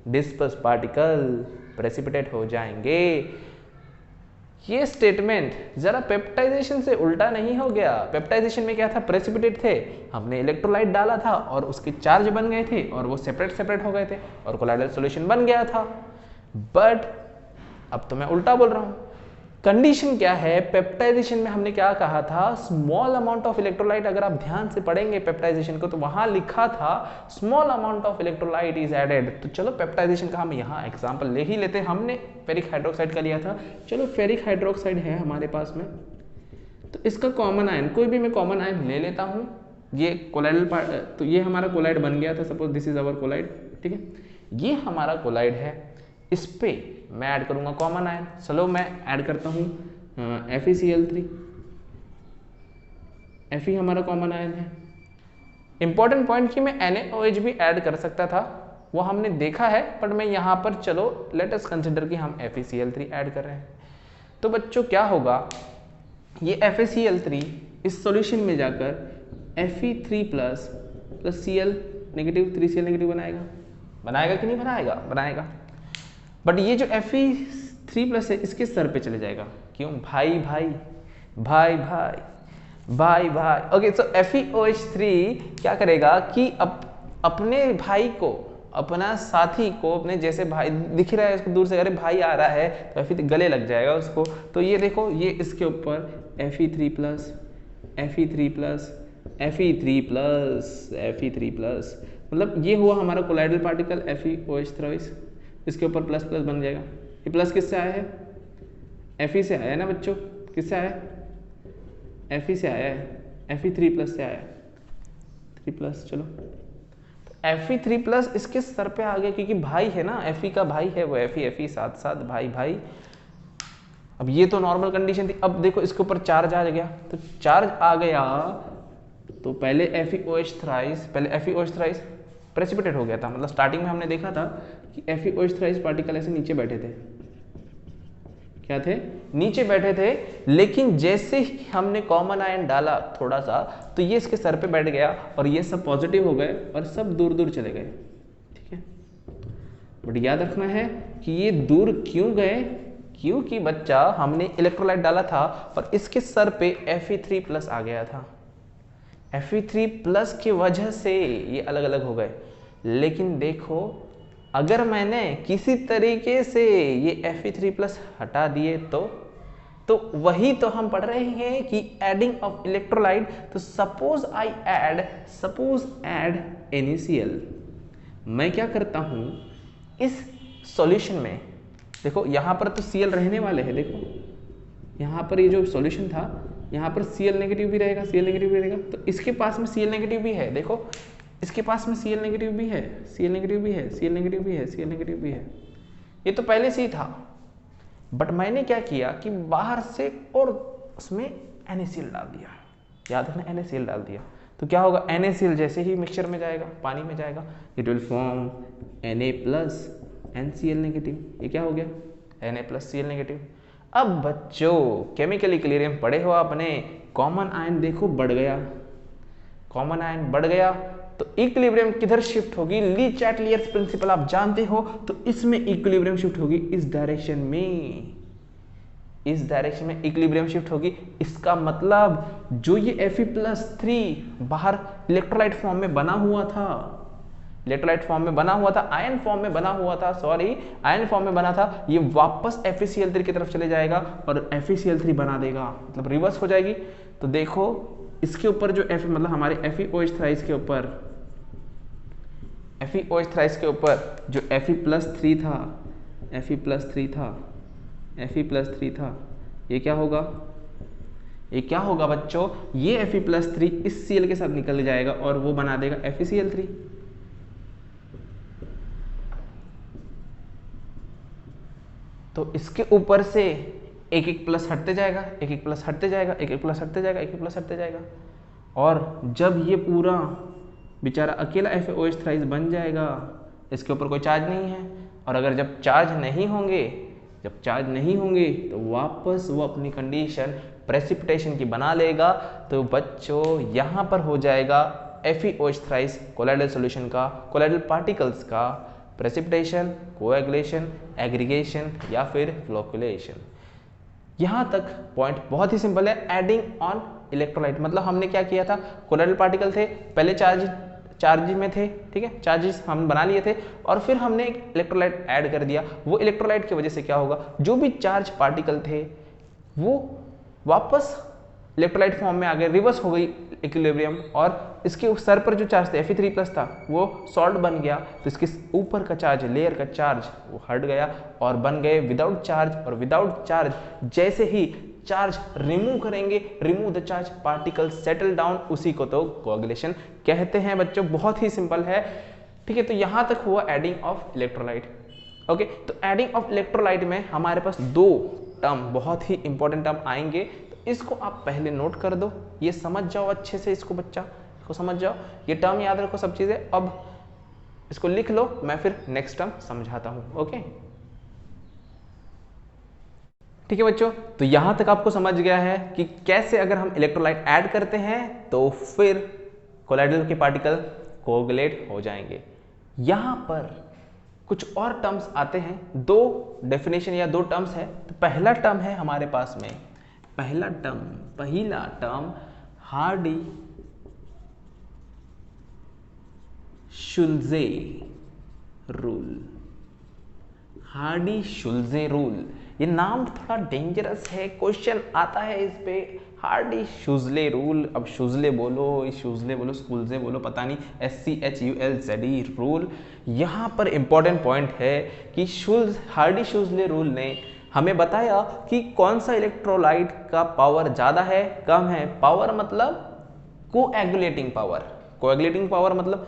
डिस्पर्स पार्टिकल प्रेसिपिटेट हो जाएंगे। ये स्टेटमेंट जरा पेप्टाइजेशन से उल्टा नहीं हो गया? पेप्टाइजेशन में क्या था, प्रेसिपिटेट थे, हमने इलेक्ट्रोलाइट डाला था और उसके चार्ज बन गए थे और वो सेपरेट सेपरेट हो गए थे और कोलाइडल सॉल्यूशन बन गया था। बट अब तो मैं उल्टा बोल रहा हूँ। कंडीशन क्या है, पेप्टाइजेशन में हमने क्या कहा था, स्मॉल अमाउंट ऑफ इलेक्ट्रोलाइट। अगर आप ध्यान से पढ़ेंगे पेप्टाइजेशन को तो वहां लिखा था small amount of electrolyte is added. तो चलो पेप्टाइजेशन का हम यहाँ एग्जांपल ले ही लेते हैं। हमने फेरिक हाइड्रोक्साइड का लिया था, चलो फेरिक हाइड्रोक्साइड है हमारे पास में, तो इसका कॉमन आयन, कोई भी मैं कॉमन आयन ले लेता हूँ। ये कोलाइडल पार्ट, तो ये हमारा कोलाइड बन गया था, suppose this is our colloid, ठीक है, ये हमारा कोलाइड है। इस पे मैं ऐड करूंगा कॉमन आयन। चलो मैं ऐड करता हूं FeCl3, Fe हमारा कॉमन आयन है। इंपॉर्टेंट पॉइंट कि मैं NaOH भी ऐड कर सकता था, वो हमने देखा है, बट मैं यहां पर चलो लेट अस कंसिडर कि हम FeCl3 ऐड कर रहे हैं। तो बच्चों क्या होगा, ये FeCl3 इस सॉल्यूशन में जाकर Fe3 plus Cl negative 3Cl negative बनाएगा कि नहीं बनाएगा? बनाएगा। बट ये जो Fe3 प्लस है इसके सर पे चले जाएगा। क्यों? भाई भाई भाई भाई भाई भाई। ओके, सो FeOH3 क्या करेगा कि अपने भाई को, अपना साथी को, अपने जैसे भाई दिख रहा है उसको दूर से, अरे भाई आ रहा है तो Fe गले लग जाएगा उसको। तो ये देखो, ये इसके ऊपर Fe3 plus Fe3 plus Fe3 plus Fe3 plus, मतलब ये हुआ हमारा कोलाइडल पार्टिकल FeOH3, इसके ऊपर प्लस प्लस बन जाएगा। ये प्लस किससे आया है? Fe से आया है ना बच्चों, किससे आया है? Fe से आया है, Fe3 प्लस से आया है, 3 प्लस। चलो तो Fe3 प्लस इसके सर पे आ गया, क्योंकि भाई है ना, Fe का भाई है वो, Fe साथ साथ भाई भाई। अब ये तो नॉर्मल कंडीशन थी, अब देखो इसके ऊपर चार्ज आ गया, तो चार्ज आ गया तो पहले FeOH3 प्रेसिपिटेट हो गया था। मतलब स्टार्टिंग में हमने देखा था कि FeOH3 पार्टिकल ऐसे नीचे बैठे थे, क्या थे? नीचे बैठे थे, लेकिन जैसे ही हमने कॉमन आयन डाला थोड़ा सा, तो ये इसके सर पे बैठ गया और ये सब पॉजिटिव हो गए और सब दूर दूर चले गए, ठीक है। बट याद रखना है कि ये दूर क्यों गए, क्योंकि बच्चा हमने इलेक्ट्रोलाइट डाला था और इसके सर पे Fe3 प्लस आ गया था। Fe3 प्लस की वजह से ये अलग अलग हो गए। लेकिन देखो, अगर मैंने किसी तरीके से ये Fe3 प्लस हटा दिए तो वही तो हम पढ़ रहे हैं कि एडिंग ऑफ इलेक्ट्रोलाइट। तो सपोज ऐड NaCl, मैं क्या करता हूं इस सॉल्यूशन में, देखो यहां पर तो Cl रहने वाले हैं, देखो यहां पर ये जो सॉल्यूशन था यहाँ पर Cl नेगेटिव भी रहेगा, Cl नेगेटिव भी रहेगा, तो इसके पास में Cl नेगेटिव भी है, देखो इसके पास में Cl नेगेटिव भी है, Cl नेगेटिव भी है, Cl नेगेटिव भी है, Cl नेगेटिव भी है। ये तो पहले से ही था, बट मैंने क्या किया कि बाहर से और उसमें NaCl डाल दिया। याद रखना, NaCl डाल दिया तो क्या होगा, NaCl जैसे ही मिक्सचर में जाएगा, पानी में जाएगा, it will form Na plus NCl negative. ये क्या हो गया, Na प्लस Cl नेगेटिव। अब बच्चों केमिकल इक्विलिब्रियम पढ़े हो आपने, कॉमन आयन देखो बढ़ गया, कॉमन आयन बढ़ गया तो इक्विलिब्रियम किधर शिफ्ट होगी, ली चैटलियर्स प्रिंसिपल आप जानते हो, तो इसमें इक्विलिब्रियम शिफ्ट होगी इस डायरेक्शन में, इस डायरेक्शन में इक्विलिब्रियम शिफ्ट होगी। इसका मतलब जो ये Fe+3 बाहर इलेक्ट्रोलाइट फॉर्म में बना हुआ था, इलेक्ट्रोलाइट फॉर्म में बना हुआ था, आयन फॉर्म में बना हुआ था, सॉरी आयन फॉर्म में बना था, ये वापस FeCl3 की तरफ चले जाएगा और FeCl3 बना देगा, मतलब रिवर्स हो जाएगी। तो देखो इसके ऊपर जो मतलब हमारे FeOH3 के ऊपर, FeOH3 के ऊपर जो Fe+3 था, Fe+3 था, ये क्या होगा, ये क्या होगा बच्चों, ये Fe+3 इस Cl के साथ निकल जाएगा और वो बना देगा FeCl3। तो इसके ऊपर से एक एक प्लस हटते जाएगा, एक एक प्लस हटते जाएगा, एक एक प्लस हटते जाएगा, एक एक प्लस हटते जाएगा, और जब ये पूरा बेचारा अकेला FeOH3 बन जाएगा, इसके ऊपर कोई चार्ज नहीं है, और अगर जब चार्ज नहीं होंगे तो वापस वो अपनी कंडीशन प्रेसिपिटेशन की बना लेगा। तो बच्चों यहाँ पर हो जाएगा FeOH3 कोलाइडल सॉल्यूशन का, कोलाइडल पार्टिकल्स का प्रेसिपिटेशन, कोएगुलेशन, एग्रीगेशन या फिर फ्लोकुलेशन। यहाँ तक पॉइंट बहुत ही सिंपल है। एडिंग ऑन इलेक्ट्रोलाइट मतलब हमने क्या किया था, कोलाइडल पार्टिकल थे, पहले चार्ज में थे, ठीक है, चार्जेस हम बना लिए थे और फिर हमने एक इलेक्ट्रोलाइट ऐड कर दिया। वो इलेक्ट्रोलाइट की वजह से क्या होगा, जो भी चार्ज पार्टिकल थे वो वापस इलेक्ट्रोलाइट फॉर्म में आ गए, रिवर्स हो गई इक्विलिब्रियम, और इसके सर पर जो चार्ज था Fe3+ था वो सॉल्ट बन गया, तो इसके ऊपर का चार्ज, लेयर का चार्ज वो हट गया और बन गए विदाउट चार्ज। और विदाउट चार्ज जैसे ही चार्ज रिमूव करेंगे, remove the charge particle settle down, उसी को तो कोएगुलेशन कहते हैं बच्चों। बहुत ही सिंपल है, ठीक है। तो यहां तक हुआ एडिंग ऑफ इलेक्ट्रोलाइट। ओके, तो एडिंग ऑफ इलेक्ट्रोलाइट में हमारे पास दो टर्म, बहुत ही इंपॉर्टेंट टर्म आएंगे, तो इसको आप पहले नोट कर दो, ये समझ जाओ अच्छे से, इसको बच्चा को समझ जाओ, ये टर्म याद रखो सब चीजें। अब इसको लिख लो, मैं फिर नेक्स्ट टर्म समझाता हूं। ओके, ठीक है बच्चों, तो यहां तक आपको समझ गया है कि कैसे अगर हम इलेक्ट्रोलाइट ऐड करते हैं तो फिर कोलाइडल के पार्टिकल कोगुलेट हो जाएंगे। यहां पर कुछ और टर्म्स आते हैं, दो डेफिनेशन या दो टर्म्स है। तो पहला टर्म है हमारे पास में, पहला term Hardy Schulze rule. Hardy Schulze rule, ये नाम थोड़ा डेंजरस है, क्वेश्चन आता है इस पे, हार्डी शुल्जे रूल। अब शुल्जे बोलो, स्कूल्जे बोलो, पता नहीं, SCHULZE रूल। यहाँ पर इंपॉर्टेंट पॉइंट है कि हार्डी शुल्जे रूल ने हमें बताया कि कौन सा इलेक्ट्रोलाइट का पावर ज़्यादा है, कम है। पावर मतलब कोएगुलेटिंग पावर। कोएगुलेटिंग पावर मतलब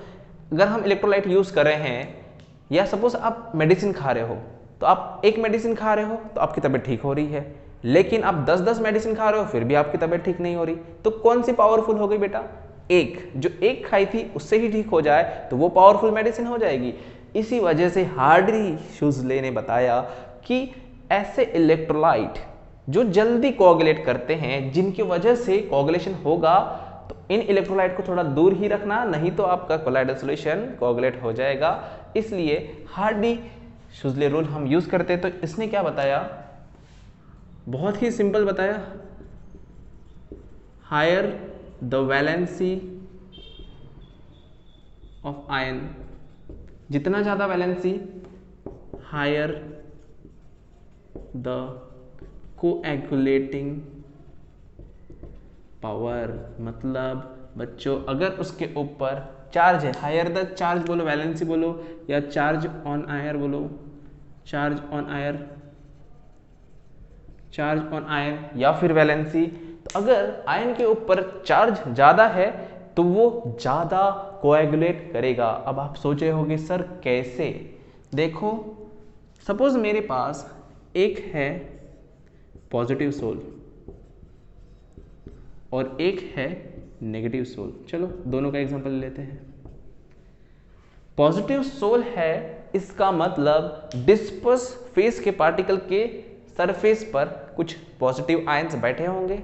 अगर हम इलेक्ट्रोलाइट यूज़ कर रहे हैं, या सपोज आप मेडिसिन खा रहे हो, तो आप एक मेडिसिन खा रहे हो तो आपकी तबीयत ठीक हो रही है, लेकिन आप 10-10 मेडिसिन खा रहे हो फिर भी आपकी तबीयत ठीक नहीं हो रही, तो कौन सी पावरफुल हो गई बेटा, एक। जो एक खाई थी उससे ही ठीक हो जाए तो वो पावरफुल मेडिसिन हो जाएगी। इसी वजह से हार्डी शुल्जे ने बताया कि ऐसे इलेक्ट्रोलाइट जो जल्दी कोएगुलेट करते हैं, जिनकी वजह से कोएगुलेशन होगा, तो इन इलेक्ट्रोलाइट को थोड़ा दूर ही रखना, नहीं तो आपका कोलाइडल सॉल्यूशन कोएगुलेट हो जाएगा। इसलिए हार्डी शुल्जे रूल हम यूज करते हैं। तो इसने क्या बताया, बहुत ही सिंपल बताया, higher the valency of ion, जितना ज्यादा valency, higher the coagulating power. मतलब बच्चों अगर उसके ऊपर चार्ज है, हायर द चार्ज बोलो, वैलेंसी बोलो, या चार्ज ऑन आयर बोलो, चार्ज ऑन आयन या फिर वैलेंसी। तो अगर आयन के ऊपर चार्ज ज्यादा है तो वो ज्यादा कोएगुलेट करेगा। अब आप सोचे होंगे सर कैसे, देखो सपोज मेरे पास एक है पॉजिटिव सोल और एक है नेगेटिव सोल। चलो दोनों का एग्जांपल लेते हैं। पॉजिटिव सोल है, इसका मतलब डिस्पर्स फेस के पार्टिकल के सरफेस पर कुछ पॉजिटिव आयंस बैठे होंगे।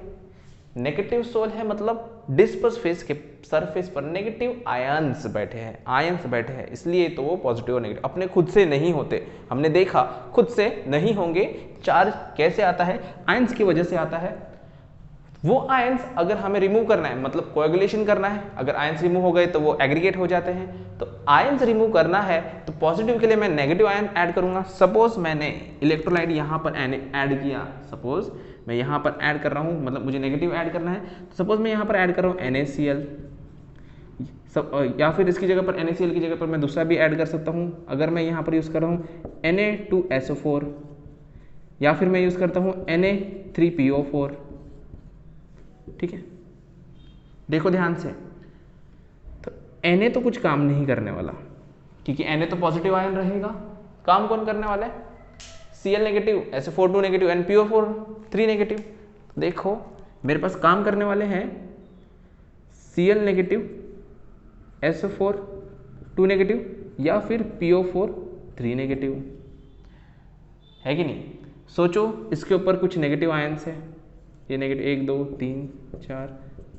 नेगेटिव सोल है मतलब डिस्पर्स फेस के सरफेस पर नेगेटिव आयंस बैठे हैं, इसलिए तो वो पॉजिटिव और नेगेटिव अपने खुद से नहीं होते। हमने देखा खुद से नहीं होंगे। चार्ज कैसे आता है, आयंस की वजह से आता है। वो आयंस अगर हमें रिमूव करना है, मतलब कोएगुलेशन करना है, अगर आयंस रिमूव हो गए तो वो एग्रीगेट हो जाते हैं। तो आयंस रिमूव करना है तो पॉजिटिव के लिए मैं नेगेटिव आयन ऐड करूंगा। सपोज मैंने इलेक्ट्रोलाइट यहाँ पर ऐड किया, सपोज मैं यहाँ पर ऐड कर रहा हूँ, मतलब मुझे नेगेटिव ऐड करना है, तो सपोज मैं यहाँ पर ऐड कर रहा हूँ NaCl, या फिर इसकी जगह पर NaCl की जगह पर मैं दूसरा भी ऐड कर सकता हूँ। अगर मैं यहाँ पर यूज़ कर रहा हूँ Na2SO4, या फिर मैं यूज़ करता हूँ Na3PO4। ठीक है, देखो ध्यान से, तो Na तो कुछ काम नहीं करने वाला, क्योंकि Na तो पॉजिटिव आयन रहेगा। काम कौन करने वाला है, Cl negative, SO4 2 negative, NPO4 3 negative. देखो मेरे पास काम करने वाले हैं Cl नेगेटिव, SO4 2 नेगेटिव, या फिर PO4 3 नेगेटिव, है कि नहीं। सोचो इसके ऊपर कुछ नेगेटिव आयंस है, ये नेगेटिव 1 2 3 4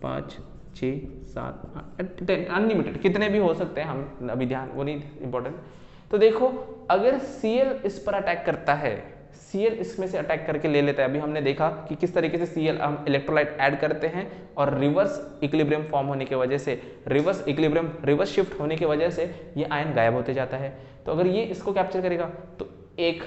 5 6 7 अनलिमिटेड, कितने भी हो सकते हैं, हम अभी ध्यान वो नहीं इम्पोर्टेंट। तो देखो अगर Cl इस पर अटैक करता है, Cl इसमें से अटैक करके ले लेता है। अभी हमने देखा कि किस तरीके से Cl हम इलेक्ट्रोलाइट ऐड करते हैं और रिवर्स इक्विलिब्रियम फॉर्म होने की वजह से, रिवर्स शिफ्ट होने की वजह से ये आयन गायब होते जाता है। तो अगर ये इसको कैप्चर करेगा तो एक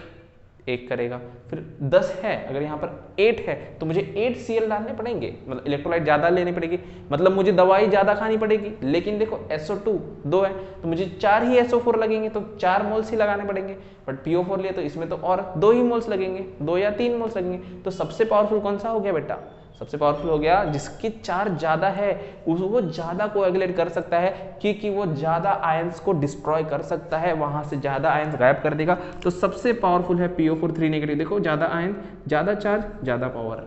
करेगा, फिर 10 है, अगर यहाँ पर 8 है तो मुझे 8 Cl डालने पड़ेंगे, मतलब इलेक्ट्रोलाइट ज़्यादा लेनी पड़ेगी, मतलब मुझे दवाई ज़्यादा खानी पड़ेगी। लेकिन देखो SO2 2 है तो मुझे 4 ही SO4 लगेंगे, तो 4 मोल्स ही लगाने पड़ेंगे। बट PO4 लिए तो इसमें तो और 2 ही मोल्स लगेंगे, 2 या 3 मोल्स लगेंगे। तो सबसे पावरफुल कौन सा हो गया बेटा? सबसे पावरफुल हो गया जिसकी चार्ज ज़्यादा है, वो ज़्यादा कोएगुलेट कर सकता है, क्योंकि वो ज़्यादा आयंस को डिस्ट्रॉय कर सकता है, वहाँ से ज़्यादा आयंस गायब कर देगा। तो सबसे पावरफुल है PO4 3 नेगेटिव। देखो ज़्यादा आयन, ज़्यादा चार्ज, ज़्यादा पावर।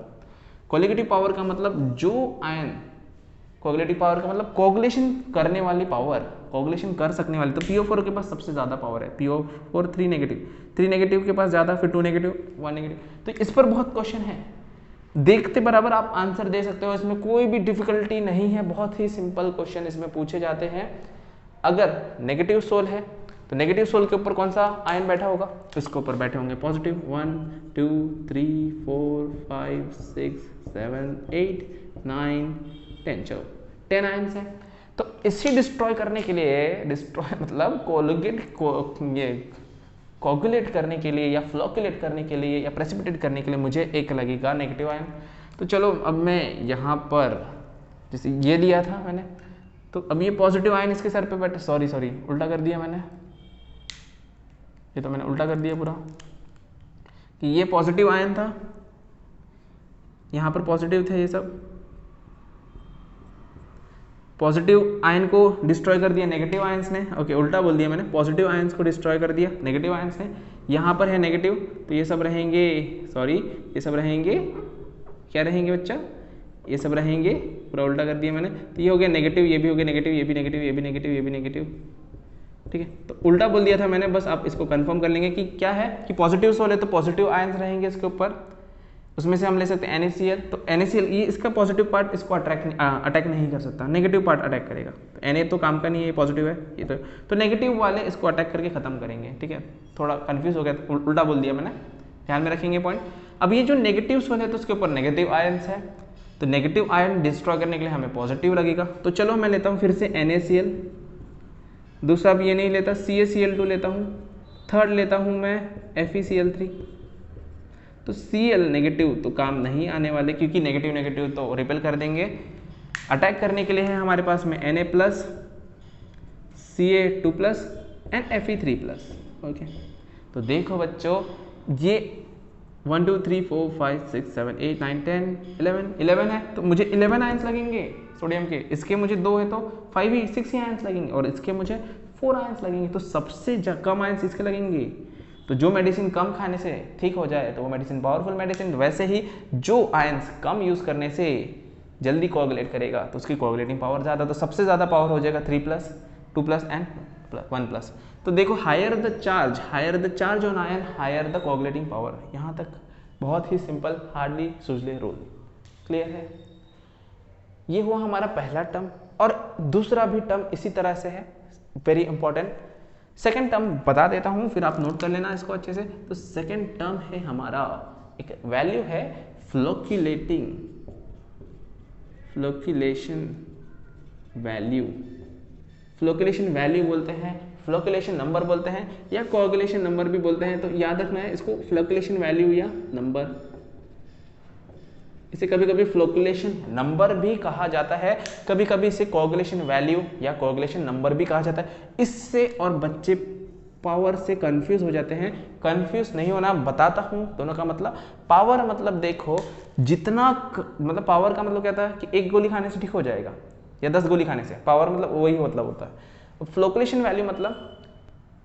कोलिगेटिव पावर का मतलब जो आयन, कोगुलेटिव पावर का मतलब कोगुलेशन करने वाली पावर, कोगुलेशन कर सकने वाली। तो PO4 के पास सबसे ज़्यादा पावर है, PO4 3 नेगेटिव, 3 नेगेटिव के पास ज़्यादा, फिर 2 नेगेटिव, 1 नेगेटिव। तो इस पर बहुत क्वेश्चन है, देखते बराबर आप आंसर दे सकते हो, इसमें कोई भी डिफिकल्टी नहीं है, बहुत ही सिंपल क्वेश्चन इसमें पूछे जाते हैं। अगर नेगेटिव सोल है तो नेगेटिव सोल के ऊपर कौन सा आयन बैठा होगा? इसके ऊपर बैठे होंगे पॉजिटिव। 1 2 3 4 5 6 7 8 9 10, चलो 10 आयन्स हैं। तो इसे डिस्ट्रॉय करने के लिए, डिस्ट्रॉय मतलब कोगुलेट करने के लिए या फ्लोकुलेट करने के लिए या प्रेसिपिटेट करने के लिए मुझे एक लगेगा नेगेटिव आयन। तो चलो अब मैं यहाँ पर जैसे ये लिया था मैंने, तो अब ये पॉजिटिव आयन इसके सर पे बैठे, सॉरी उल्टा कर दिया मैंने, ये तो मैंने उल्टा कर दिया पूरा, कि ये पॉजिटिव आयन था, यहाँ पर पॉजिटिव थे ये सब, पॉजिटिव आयन को डिस्ट्रॉय कर दिया नेगेटिव आयंस ने। ओके उल्टा बोल दिया मैंने, पॉजिटिव आयंस को डिस्ट्रॉय कर दिया नेगेटिव आयंस ने। यहाँ पर है नेगेटिव, तो ये सब रहेंगे, ये सब रहेंगे, क्या रहेंगे बच्चा? ये सब रहेंगे, पूरा उल्टा कर दिया मैंने। तो ये हो गया नेगेटिव, ये भी हो गया नेगेटिव, ये भी नेगेटिव, ये भी नेगेटिव, ये भी नेगेटिव, ठीक है। तो उल्टा बोल दिया था मैंने, बस आप इसको कंफर्म कर लेंगे कि क्या है, कि पॉजिटिव सोल है तो पॉजिटिव आयंस रहेंगे इसके ऊपर, उसमें से हम ले सकते हैं NaCl। तो NaCl ये इसका पॉजिटिव पार्ट इसको अटैक नहीं कर सकता, नेगेटिव पार्ट अटैक करेगा। तो Na तो काम का नहीं है, ये पॉजिटिव है, ये तो नेगेटिव वाले इसको अटैक करके खत्म करेंगे, ठीक है। थोड़ा कंफ्यूज हो गया, तो उल्टा बोल दिया मैंने, ध्यान में रखेंगे पॉइंट। अब ये जो नेगेटिव सोल है तो उसके ऊपर नेगेटिव आयंस है, तो नेगेटिव आयन डिस्ट्रॉय करने के लिए हमें पॉजिटिव लगेगा। तो चलो मैं लेता हूँ फिर से NaCl, दूसरा भी ये नहीं लेता, CaCl2 लेता हूँ, थर्ड लेता हूँ मैं FeCl3। तो Cl नेगेटिव तो काम नहीं आने वाले, क्योंकि नेगेटिव नेगेटिव तो रिपेल कर देंगे। अटैक करने के लिए है हमारे पास में Na+, Ca2+ and Fe3+। Okay तो देखो बच्चों, ये 1 2 3 4 5 6 7 8 9 10 11 है, तो मुझे 11 आयंस लगेंगे सोडियम के। इसके मुझे 2 है तो 6 ही आयंस लगेंगे, और इसके मुझे 4 आयंस लगेंगे, तो सबसे कम आयंस इसके लगेंगे। तो जो मेडिसिन कम खाने से ठीक हो जाए तो वो मेडिसिन पावरफुल मेडिसिन। वैसे ही जो आयंस कम यूज करने से जल्दी कोगुलेट करेगा तो उसकी कोगुलेटिंग पावर ज़्यादा, तो सबसे ज़्यादा पावर हो जाएगा 3+, 2+ एंड 1+। तो देखो higher the charge on ion higher the coagulating power. यहाँ तक बहुत ही simple, Hardy Schulze rule clear है। ये हुआ हमारा पहला टर्म, और दूसरा भी टर्म इसी तरह से है, वेरी इंपॉर्टेंट। सेकेंड टर्म बता देता हूँ, फिर आप नोट कर लेना इसको अच्छे से। तो सेकेंड टर्म है हमारा, एक वैल्यू है फ्लोक्यूलेशन वैल्यू। फ्लोक्यूलेशन वैल्यू बोलते हैं, फ्लोक्यूलेशन नंबर बोलते हैं, या कोगुलेशन नंबर भी बोलते हैं। तो याद रखना है इसको, फ्लोक्यूलेशन वैल्यू या नंबर। इसे कभी कभी फ्लोक्यूलेशन नंबर भी कहा जाता है, कभी कभी इसे कोगुलेशन वैल्यू या कोगुलेशन नंबर भी कहा जाता है। इससे और बच्चे पावर से कंफ्यूज हो जाते हैं। कंफ्यूज नहीं होना, बताता हूँ दोनों का मतलब। पावर मतलब देखो जितना, मतलब पावर का मतलब क्या था कि 1 गोली खाने से ठीक हो जाएगा या 10 गोली खाने से, पावर मतलब वही मतलब होता है। फ्लोक्यूलेशन वैल्यू मतलब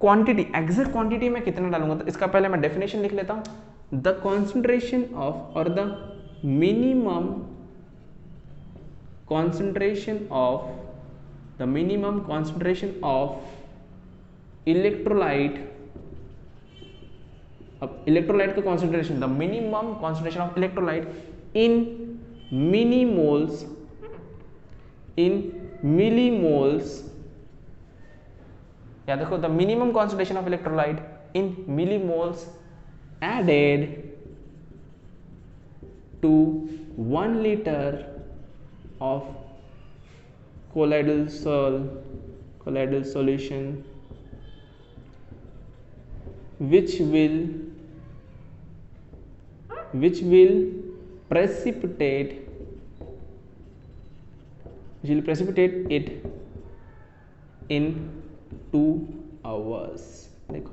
क्वांटिटी, एग्जैक्ट क्वांटिटी में कितना डालूंगा। तो इसका पहले मैं डेफिनेशन लिख लेता हूँ, द कॉन्सेंट्रेशन ऑफ और the minimum concentration of electrolyte, अब इलेक्ट्रोलाइट का concentration, the minimum concentration of electrolyte in millimoles, या देखो the minimum concentration of electrolyte in millimoles added to 1 liter of colloidal solution which will precipitate it in 2 hours। देखो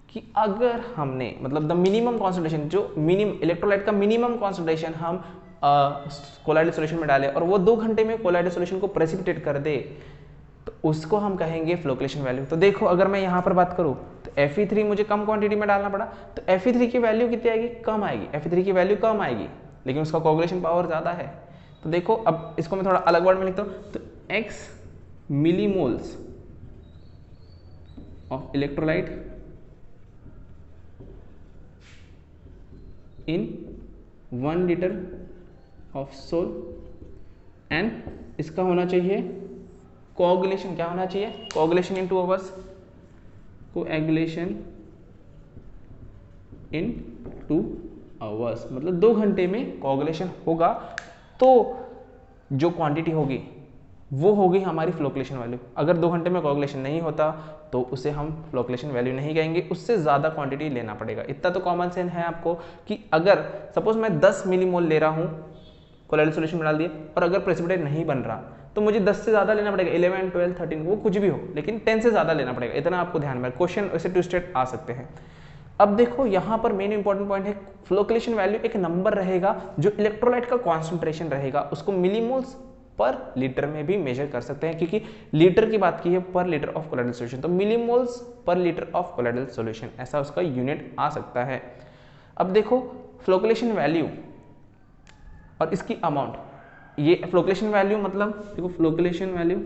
कि अगर हमने मतलब the minimum concentration, जो minimum electrolyte का minimum concentration हम कोलाइडल सॉल्यूशन में डालें और वो 2 घंटे में कोलाइडल सॉल्यूशन को प्रेसिपिटेट कर दे, तो उसको हम कहेंगे फ्लोक्लेशन वैल्यू। तो देखो अगर मैं यहाँ पर बात करूँ तो Fe3 मुझे कम क्वांटिटी में डालना पड़ा, तो Fe3 की वैल्यू कितनी आएगी? कम आएगी। Fe3 की वैल्यू कम आएगी लेकिन उसका कोगुलेशन पावर ज़्यादा है। तो देखो अब इसको मैं थोड़ा अलग वर्ड में लिखता हूँ, तो x millimoles of electrolyte in 1 litre of sol, and इसका होना चाहिए कोगुलेशन, क्या होना चाहिए? Coagulation in 2 hours, coagulation in 2 hours, मतलब 2 घंटे में कोगुलेशन होगा। तो जो क्वांटिटी होगी वो होगी हमारी फ्लोक्लेशन वैल्यू। अगर 2 घंटे में कोगुलेशन नहीं होता तो उसे हम फ्लोक्लेशन वैल्यू नहीं कहेंगे, उससे ज़्यादा क्वांटिटी लेना पड़ेगा। इतना तो कॉमन सेंस है आपको कि अगर सपोज मैं 10 मिलीमोल ले रहा हूँ, कोलाइडल सॉल्यूशन में डाल दिए, और अगर प्रेसिपिटेट नहीं बन रहा तो मुझे 10 से ज़्यादा लेना पड़ेगा, 11, 12, 13 वो कुछ भी हो, लेकिन 10 से ज़्यादा लेना पड़ेगा। इतना आपको ध्यान में, क्वेश्चन ऐसे ट्विस्टेड आ सकते हैं। अब देखो यहाँ पर मेन इंपॉर्टेंट पॉइंट है, फ्लोक्लेशन वैल्यू एक नंबर रहेगा जो इलेक्ट्रोलाइट का कॉन्सेंट्रेशन रहेगा, उसको मिलीमोल्स पर लीटर में भी मेजर कर सकते हैं, क्योंकि लीटर की बात की है पर लीटर ऑफ कोलाइडल सॉल्यूशन, तो मिलीमोल्स पर लीटर ऑफ कोलाइडल सॉल्यूशन ऐसा उसका यूनिट आ सकता है। अब देखो फ्लोक्लेशन वैल्यू और इसकी अमाउंट, ये फ्लोक्लेशन वैल्यू मतलब देखो flocculation value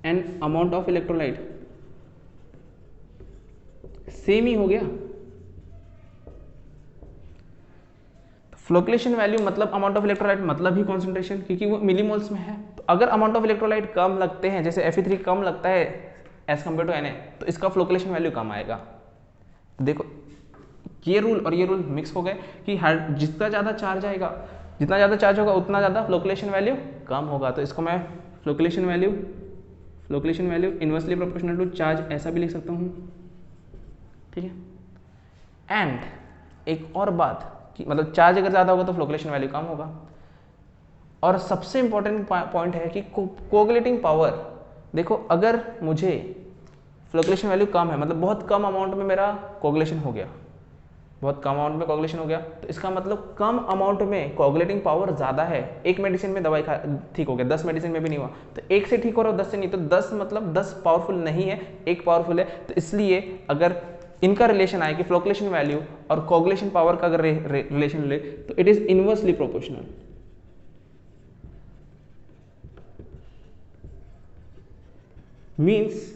and amount of electrolyte same ही हो गया। फ्लोक्लेशन वैल्यू मतलब अमाउंट ऑफ इलेक्ट्रोलाइट मतलब ही कॉन्सेंट्रेशन, क्योंकि वो मिलीमोल्स में है। तो अगर अमाउंट ऑफ इलेक्ट्रोलाइट कम लगते हैं, जैसे Fe3 कम लगता है एज कम्पेयर टू Na, तो इसका फ्लोक्लेशन वैल्यू कम आएगा। देखो ये रूल और ये रूल मिक्स हो गए कि जितना ज़्यादा चार्ज आएगा, जितना ज़्यादा चार्ज होगा उतना ज़्यादा फ्लोक्लेशन वैल्यू कम होगा। तो इसको मैं flocculation value inversely proportional to charge ऐसा भी लिख सकता हूँ, ठीक है। एंड एक और बात कि मतलब चार्ज अगर ज़्यादा होगा तो फ्लोक्लेशन वैल्यू कम होगा। और सबसे इंपॉर्टेंट पॉइंट है कि कोगुलेटिंग पावर, देखो अगर मुझे फ्लोक्लेशन वैल्यू कम है, मतलब बहुत कम अमाउंट में मेरा कोगुलेशन हो गया, बहुत कम अमाउंट में कोगुलेशन हो गया, तो इसका मतलब कम अमाउंट में कोगुलेटिंग पावर ज़्यादा है। एक मेडिसिन में दवाई खा ठीक हो गया, 10 मेडिसिन में भी नहीं हुआ, तो एक से ठीक हो रहा हो 10 से नहीं, तो 10 मतलब 10 पावरफुल नहीं है, एक पावरफुल है। तो इसलिए अगर इनका रिलेशन आए कि फ्लोक्लेशन वैल्यू और कोगुलेशन पावर का अगर रिलेशन ले तो it is inversely proportional. Means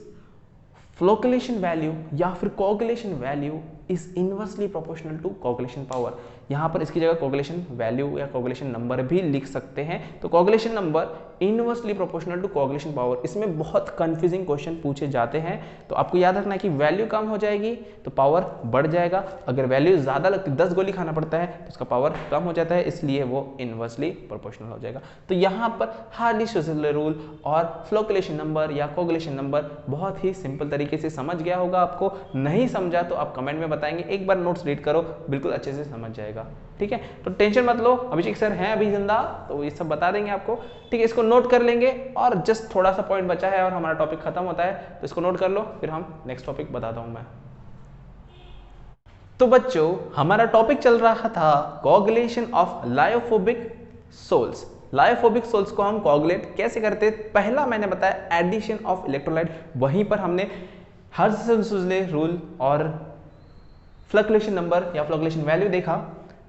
flocculation value या फिर coagulation value is inversely proportional to coagulation power. यहाँ पर इसकी जगह कोगुलेशन वैल्यू या कोगुलेशन नंबर भी लिख सकते हैं। तो coagulation number inversely proportional to coagulation power, इसमें बहुत कंफ्यूजिंग क्वेश्चन पूछे जाते हैं। तो आपको याद रखना है कि वैल्यू कम हो जाएगी तो पावर बढ़ जाएगा, अगर वैल्यू ज़्यादा लगती 10 गोली खाना पड़ता है तो उसका पावर कम हो जाता है, इसलिए वो इनवर्सली प्रोपोर्शनल हो जाएगा। तो यहाँ पर हार्डी-श्वार्ज़ेनेगर रूल और फ्लोक्लेशन नंबर या कोगुलेशन नंबर बहुत ही सिंपल तरीके से समझ गया होगा। आपको नहीं समझा तो आप कमेंट में बताएंगे, एक बार नोट्स रीड करो, बिल्कुल अच्छे से समझ जाएगा। ठीक है, तो टेंशन मत लो, अभिषेक सर हैं अभी जिंदा तो ये सब बता देंगे आपको। ठीक है, इसको नोट कर लेंगे और जस्ट थोड़ा सा पॉइंट बचा है और हमारा टॉपिक खत्म होता है, तो इसको नोट कर लो, फिर हम नेक्स्ट टॉपिक बताता हूं मैं। तो बच्चों हमारा टॉपिक चल रहा था coagulation of lyophobic sols. Lyophobic sols को हम कोगुलेट कैसे करते, पहला मैंने बताया एडिशन ऑफ इलेक्ट्रोलाइट, वहीं पर हमने हर्ट्ज-सुज़ले रूल और फ्लोक्लेशन नंबर या फ्लोक्लेशन वैल्यू देखा।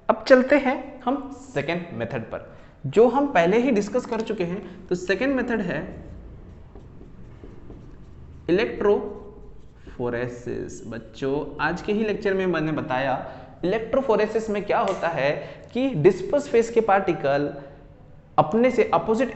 अब चलते हैं हम सेकेंड मेथड पर, जो हम पहले ही डिस्कस कर चुके हैं। तो सेकेंड मेथड है इलेक्ट्रोफोरेसिस। बच्चों आज के ही लेक्चर में मैंने बताया इलेक्ट्रोफोरेसिस में क्या होता है कि डिस्पर्स फेस के पार्टिकल अपने से अपोजिट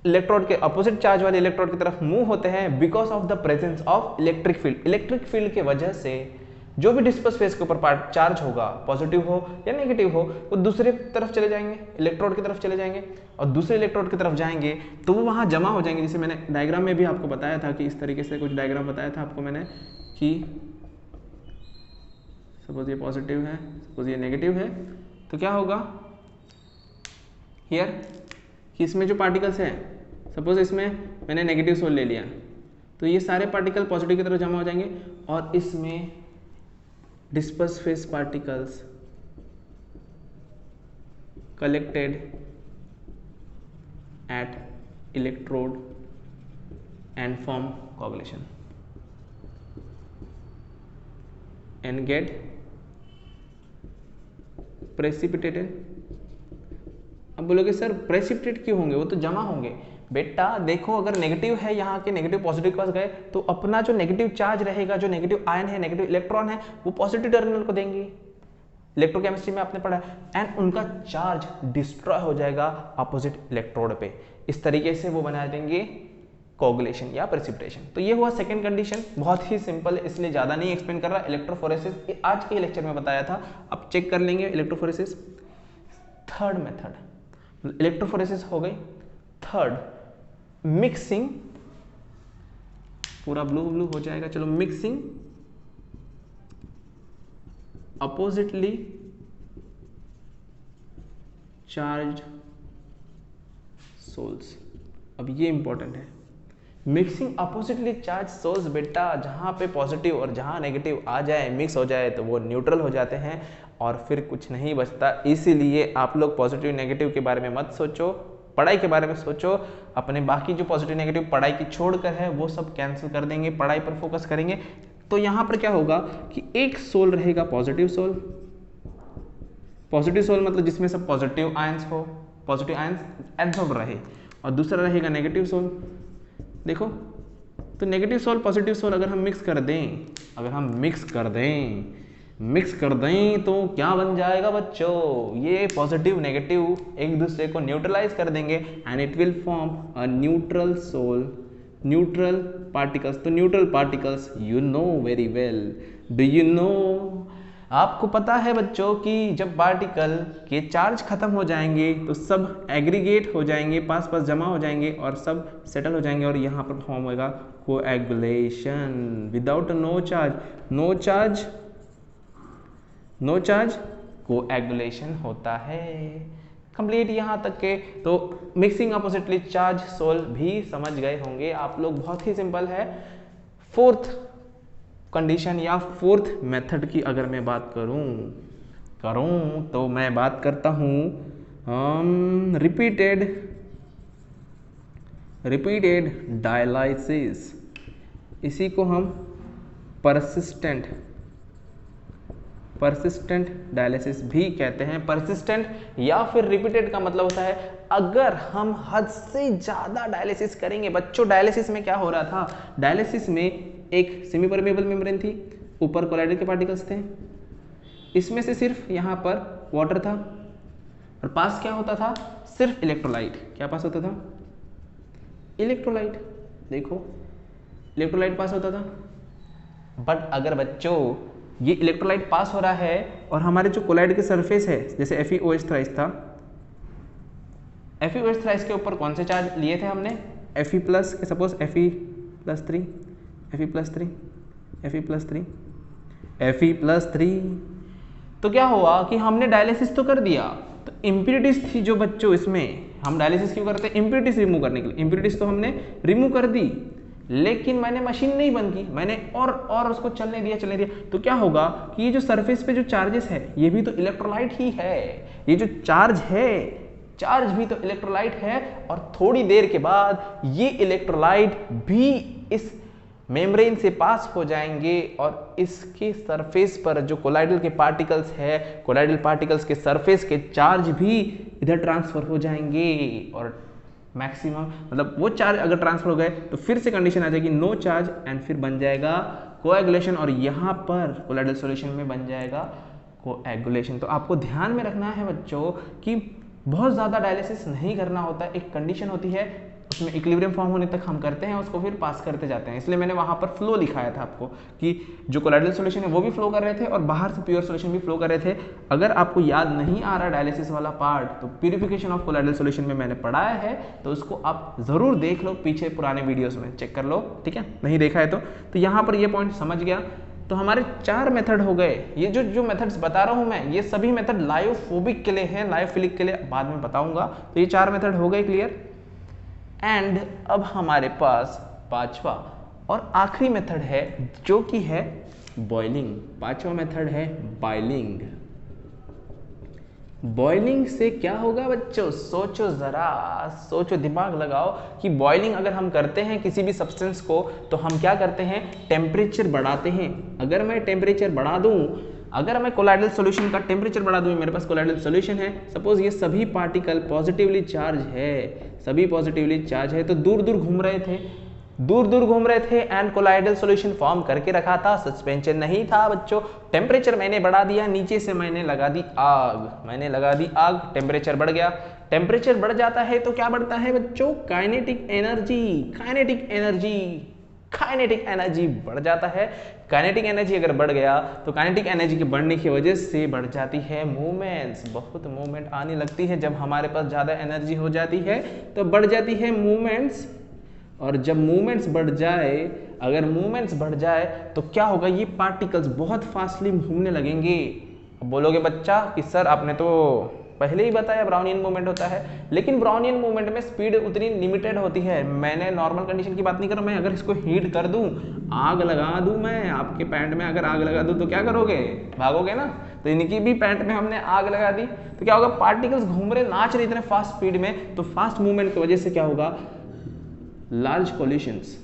इलेक्ट्रोड के अपोजिट चार्ज वाले इलेक्ट्रोड की तरफ मूव होते हैं because of the presence of electric field. Electric field के वजह से जो भी डिस्पर्स फेस के ऊपर पार्ट चार्ज होगा, पॉजिटिव हो या नेगेटिव हो, वो दूसरे तरफ चले जाएंगे, इलेक्ट्रोड की तरफ चले जाएंगे और दूसरे इलेक्ट्रोड की तरफ जाएंगे तो वो वहाँ जमा हो जाएंगे। जैसे मैंने डायग्राम में भी आपको बताया था कि इस तरीके से कुछ डायग्राम बताया था आपको मैंने कि सपोज ये पॉजिटिव है, सपोज ये नेगेटिव है, तो क्या होगा हियर कि इसमें जो पार्टिकल्स हैं, सपोज इसमें मैंने नेगेटिव सोल ले लिया तो ये सारे पार्टिकल पॉजिटिव की तरफ जमा हो जाएंगे और इसमें disperse phase particles collected at electrode and form coagulation and get precipitated. अब बोलोगे सर प्रेसिपिटेट क्यों होंगे, वो तो जमा होंगे। बेटा देखो, अगर नेगेटिव है यहाँ के नेगेटिव पॉजिटिव के पास गए तो अपना जो नेगेटिव चार्ज रहेगा, जो नेगेटिव आयन है, नेगेटिव इलेक्ट्रॉन है, वो पॉजिटिव टर्मिनल को देंगे। इलेक्ट्रोकेमिस्ट्री में आपने पढ़ा है, एंड उनका चार्ज डिस्ट्रॉय हो जाएगा अपोजिट इलेक्ट्रोड पे। इस तरीके से वो बना देंगे कोagulation या प्रेसिपिटेशन। तो ये हुआ सेकंड कंडीशन, बहुत ही सिंपल है इसलिए ज्यादा नहीं एक्सप्लेन कर रहा। इलेक्ट्रोफोरेसिस आज के लेक्चर में बताया था, अब चेक कर लेंगे इलेक्ट्रोफोरेसिस। थर्ड मेथड इलेक्ट्रोफोरेसिस हो गई। थर्ड मिक्सिंग, पूरा ब्लू ब्लू हो जाएगा, चलो मिक्सिंग अपोजिटली चार्ज सोल्स। अब ये इंपॉर्टेंट है, मिक्सिंग अपोजिटली चार्ज सोल्स। बेटा जहां पे पॉजिटिव और जहां नेगेटिव आ जाए, मिक्स हो जाए, तो वो न्यूट्रल हो जाते हैं और फिर कुछ नहीं बचता। इसीलिए आप लोग पॉजिटिव नेगेटिव के बारे में मत सोचो, पढ़ाई के बारे में सोचो। अपने बाकी जो पॉजिटिव नेगेटिव पढ़ाई की छोड़कर है वो सब कैंसिल कर देंगे, पढ़ाई पर फोकस करेंगे। तो यहाँ पर क्या होगा कि एक सोल रहेगा पॉजिटिव सोल। पॉजिटिव सोल मतलब जिसमें सब पॉजिटिव आयंस हो, पॉजिटिव आयंस एब्जॉर्ब रहे, और दूसरा रहेगा नेगेटिव सोल। देखो तो नेगेटिव सोल पॉजिटिव सोल अगर हम मिक्स कर दें, मिक्स कर दें तो क्या बन जाएगा बच्चों, ये पॉजिटिव नेगेटिव एक दूसरे को न्यूट्रलाइज कर देंगे and it will form a neutral sol, neutral particles. तो neutral particles you know very well, do you know, आपको पता है बच्चों कि जब पार्टिकल के चार्ज खत्म हो जाएंगे तो सब एग्रीगेट हो जाएंगे, पास पास जमा हो जाएंगे और सब सेटल हो जाएंगे और यहाँ पर फॉर्म होगा coagulation. Without no charge coagulation होता है। कंप्लीट यहाँ तक के तो मिक्सिंग अपोजिटली चार्ज सोल भी समझ गए होंगे आप लोग, बहुत ही सिंपल है। फोर्थ कंडीशन या फोर्थ मेथड की अगर मैं बात करूं तो मैं बात करता हूं रिपीटेड डायलाइसिस। इसी को हम परसिस्टेंट डायलिसिस भी कहते हैं। परसिस्टेंट या फिर रिपीटेड का मतलब होता है अगर हम हद से ज्यादा डायलिसिस करेंगे। बच्चों डायलिसिस में क्या हो रहा था, डायलिसिस में एक सेमी परमेबल मेम्ब्रेन थी, ऊपर कोलाइडल के पार्टिकल्स थे, इसमें से सिर्फ यहाँ पर वाटर था और पास क्या होता था, सिर्फ इलेक्ट्रोलाइट। क्या पास होता था, इलेक्ट्रोलाइट। देखो इलेक्ट्रोलाइट पास होता था। बट अगर बच्चों ये इलेक्ट्रोलाइट पास हो रहा है और हमारे जो कोलाइड के सरफेस है, जैसे FeOH थ्राइस था, FeOH थ्राइस के ऊपर कौन से चार्ज लिए थे हमने, Fe प्लस, सपोज Fe+3, तो क्या हुआ कि हमने डायलिसिस तो कर दिया, तो इम्प्यूरिटीज थी जो बच्चों इसमें, हम डायलिसिस क्यों करते हैं, इम्प्यूरिटीज रिमूव करने के लिए। इम्प्यूरिटीज तो हमने रिमूव कर दी, लेकिन मैंने मशीन नहीं बंद की, मैंने और उसको चलने दिया। तो क्या होगा कि ये जो सरफेस पे जो चार्जेस है ये भी तो इलेक्ट्रोलाइट ही है, ये जो चार्ज भी तो इलेक्ट्रोलाइट है, और थोड़ी देर के बाद ये इलेक्ट्रोलाइट भी इस मेम्ब्रेन से पास हो जाएंगे और इसके सरफेस पर जो कोलाइडल के पार्टिकल्स है, कोलाइडल पार्टिकल्स के सरफेस के चार्ज भी इधर ट्रांसफर हो जाएंगे। और मैक्सिमम मतलब वो चार्ज अगर ट्रांसफर हो गए तो फिर से कंडीशन आ जाएगी नो चार्ज, एंड फिर बन जाएगा कोएगुलेशन, और यहाँ पर कोलाइडल सॉल्यूशन में बन जाएगा कोएगुलेशन। तो आपको ध्यान में रखना है बच्चों कि बहुत ज़्यादा डायलिसिस नहीं करना होता, एक कंडीशन होती है, उसमें इक्विलिब्रियम फॉर्म होने तक हम करते हैं, उसको फिर पास करते जाते हैं। इसलिए मैंने वहाँ पर फ्लो लिखाया था आपको कि जो कोलाइडल सॉल्यूशन है वो भी फ्लो कर रहे थे और बाहर से प्योर सॉल्यूशन भी फ्लो कर रहे थे। अगर आपको याद नहीं आ रहा डायलिसिस वाला पार्ट, तो प्यूरिफिकेशन ऑफ कोलाइडल सॉल्यूशन में मैंने पढ़ाया है, तो उसको आप ज़रूर देख लो, पीछे पुराने वीडियोज़ में चेक कर लो, ठीक है, नहीं देखा है तो यहाँ पर ये पॉइंट समझ गया। तो हमारे 4 मेथड हो गए। ये जो मेथड्स बता रहा हूँ मैं, ये सभी मेथड लायोफोबिक के लिए हैं, लायोफिलिक के लिए बाद में बताऊंगा। तो ये 4 मेथड हो गए क्लियर। एंड अब हमारे पास 5वां और आखिरी मेथड है जो कि है बॉइलिंग। 5वां मेथड है बॉइलिंग। बॉइलिंग से क्या होगा बच्चों? सोचो जरा, सोचो, दिमाग लगाओ कि बॉइलिंग अगर हम करते हैं किसी भी सब्सटेंस को, तो हम क्या करते हैं? टेम्परेचर बढ़ाते हैं। अगर मैं टेम्परेचर बढ़ा दूं, अगर मैं कोलाइडल सॉल्यूशन का टेम्परेचर बढ़ा दूं, मेरे पास कोलाइडल सॉल्यूशन है, सपोज ये सभी पार्टिकल पॉजिटिवली चार्ज है, सभी पॉजिटिवली चार्ज है, तो दूर दूर घूम रहे थे एंड कोलाइडल सॉल्यूशन फॉर्म करके रखा था, सस्पेंशन नहीं था बच्चों। टेम्परेचर मैंने बढ़ा दिया, नीचे से मैंने लगा दी आग, टेम्परेचर बढ़ गया। टेम्परेचर बढ़ जाता है तो क्या बढ़ता है बच्चों? काइनेटिक एनर्जी बढ़ जाता है। काइनेटिक एनर्जी अगर बढ़ गया तो काइनेटिक एनर्जी के बढ़ने की वजह से बढ़ जाती है मूवमेंट्स, बहुत मूवमेंट आने लगती है। जब हमारे पास ज़्यादा एनर्जी हो जाती है तो बढ़ जाती है मूवमेंट्स, और जब मूवमेंट्स बढ़ जाए, अगर मूवमेंट्स बढ़ जाए तो क्या होगा? ये पार्टिकल्स बहुत फास्टली घूमने लगेंगे। अब बोलोगे बच्चा कि सर आपने तो पहले ही बताया ब्राउनियन मूवमेंट होता है, लेकिन ब्राउनियन मूवमेंट में स्पीड उतनी लिमिटेड होती है। मैंने नॉर्मल कंडीशन की बात नहीं कर रहा, मैं अगर इसको हीट कर दूं, आग लगा दूं, मैं आपके पैंट में अगर आग लगा दूं तो क्या करोगे? भागोगे ना। तो इनकी भी पैंट में हमने आग लगा दी तो क्या होगा? पार्टिकल्स घूम रहे, नाच रहे इतने फास्ट स्पीड में, तो फास्ट मूवमेंट की वजह से क्या होगा? लार्ज कॉलिजन्स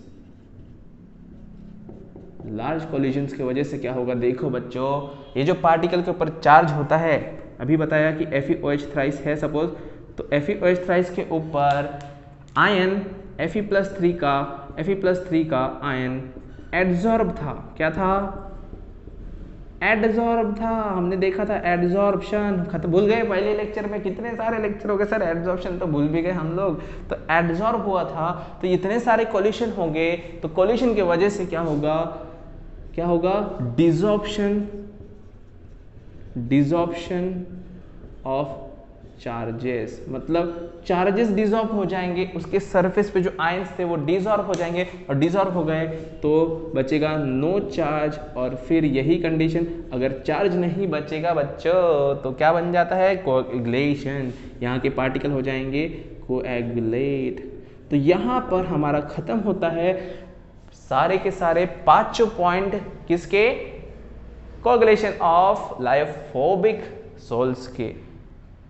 की वजह से क्या होगा? देखो बच्चों, ये जो पार्टिकल के ऊपर चार्ज होता है, अभी बताया कि FeOH थ्राइस है सपोज, तो FeOH थ्राइस के ऊपर आयन Fe+3 का आयन एडजॉर्ब था। क्या था? एडजॉर्ब था। हमने देखा था एडजॉर्प्शन, खत्म, भूल गए पहले लेक्चर में? कितने सारे लेक्चर हो गए सर, एडजॉर्प्शन तो भूल भी गए हम लोग। तो एडजॉर्ब हुआ था, तो इतने सारे कोलिशन होंगे, तो कोलिशन की वजह से क्या होगा? डिसॉर्प्शन ऑफ चार्जेस, मतलब चार्जेस डिसॉर्ब हो जाएंगे, उसके सरफेस पे जो आयंस थे वो डिसॉर्ब हो जाएंगे, और डिसॉर्ब हो गए तो बचेगा नो चार्ज। और फिर यही कंडीशन, अगर चार्ज नहीं बचेगा बच्चों तो क्या बन जाता है? कोएगुलेशन। यहाँ के पार्टिकल हो जाएंगे कोएगुलेट। तो यहाँ पर हमारा खत्म होता है सारे के सारे 5 पॉइंट किसके? कोएगुलेशन ऑफ लायोफोबिक सोल्स के।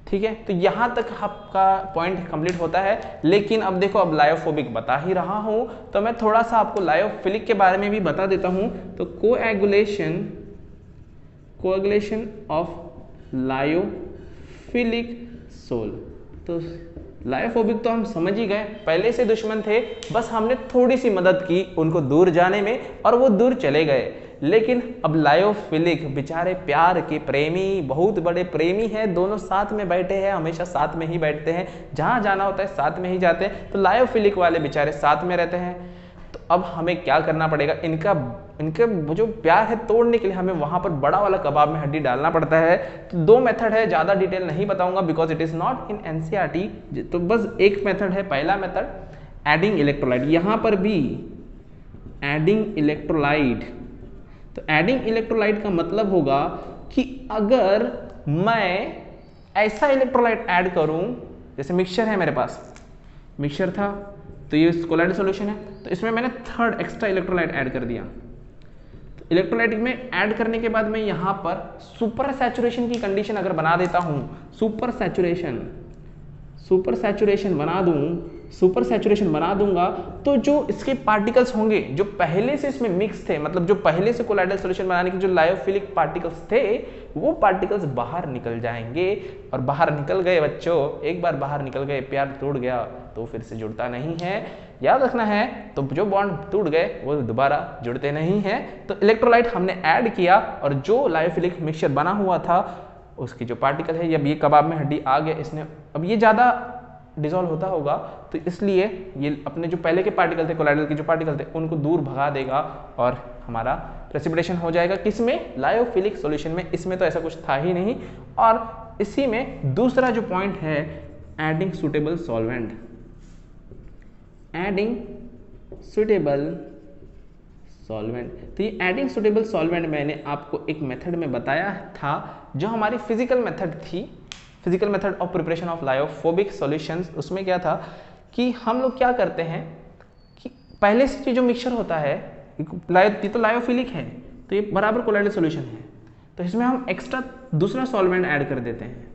ठीक है, तो यहां तक आपका पॉइंट कंप्लीट होता है। लेकिन अब देखो, अब लायोफोबिक बता ही रहा हूं तो मैं थोड़ा सा आपको लायोफिलिक के बारे में भी बता देता हूं। तो कोएगुलेशन ऑफ लायोफिलिक सोल। तो लायोफोबिक तो हम समझ ही गए, पहले से दुश्मन थे, बस हमने थोड़ी सी मदद की उनको दूर जाने में और वो दूर चले गए। लेकिन अब लायोफिलिक बेचारे प्यार के प्रेमी, बहुत बड़े प्रेमी हैं, दोनों साथ में बैठे हैं, हमेशा साथ में ही बैठते हैं, जहां जाना होता है साथ में ही जाते हैं। तो लायोफिलिक वाले बेचारे साथ में रहते हैं। तो अब हमें क्या करना पड़ेगा? इनका जो प्यार है तोड़ने के लिए हमें वहां पर बड़ा वाला कबाब में हड्डी डालना पड़ता है। तो 2 मेथड है, ज्यादा डिटेल नहीं बताऊंगा because it is not in NCERT. तो बस एक मेथड है, पहला मेथड एडिंग इलेक्ट्रोलाइट। यहां पर भी एडिंग इलेक्ट्रोलाइट। तो एडिंग इलेक्ट्रोलाइट का मतलब होगा कि अगर मैं ऐसा इलेक्ट्रोलाइट ऐड करूं, जैसे मिक्सचर है मेरे पास, मिक्सचर था तो ये कोलाइडल सॉल्यूशन है, तो इसमें मैंने 3rd एक्स्ट्रा इलेक्ट्रोलाइट ऐड कर दिया। तो इलेक्ट्रोलाइट में ऐड करने के बाद मैं यहां पर सुपर सैचुरेशन की कंडीशन अगर बना देता हूं, सुपर सैचुरेशन बना दूंगा, तो जो इसके पार्टिकल्स होंगे जो पहले से इसमें मिक्स थे, मतलब जो पहले से कोलाइडल सॉल्यूशन बनाने के जो लायोफिलिक पार्टिकल्स थे, वो पार्टिकल्स बाहर निकल जाएंगे। और बाहर निकल गए बच्चों, एक बार बाहर निकल गए, प्यार टूट गया तो फिर से जुड़ता नहीं है, याद रखना है। तो जो बॉन्ड टूट गए वो दोबारा जुड़ते नहीं हैं। तो इलेक्ट्रोलाइट हमने ऐड किया और जो लायोफिलिक मिक्सचर बना हुआ था उसकी जो पार्टिकल है, जब ये कबाब में हड्डी आ गया, इसने अब ये ज़्यादा डिसॉल्व होता होगा तो इसलिए ये अपने जो पहले के पार्टिकल थे, कोलाइडल के जो पार्टिकल थे, उनको दूर भगा देगा और हमारा प्रेसिपिटेशन हो जाएगा। किसमें? लायोफिलिक सॉल्यूशन में। इसमें तो ऐसा कुछ था ही नहीं। और इसी में दूसरा जो पॉइंट है, adding suitable solvent. Adding suitable solvent. तो ये एडिंग सुटेबल सॉल्वेंट मैंने आपको एक मेथड में बताया था, जो हमारी फिजिकल मेथड थी, physical method of preparation of lyophobic solutions. उसमें क्या था कि हम लोग क्या करते हैं कि पहले से जो मिक्सचर होता है, ये तो लायोफिलिक है, तो ये बराबर कोलाइडल सॉल्यूशन है, तो इसमें हम एक्स्ट्रा दूसरा सॉल्वेंट ऐड कर देते हैं।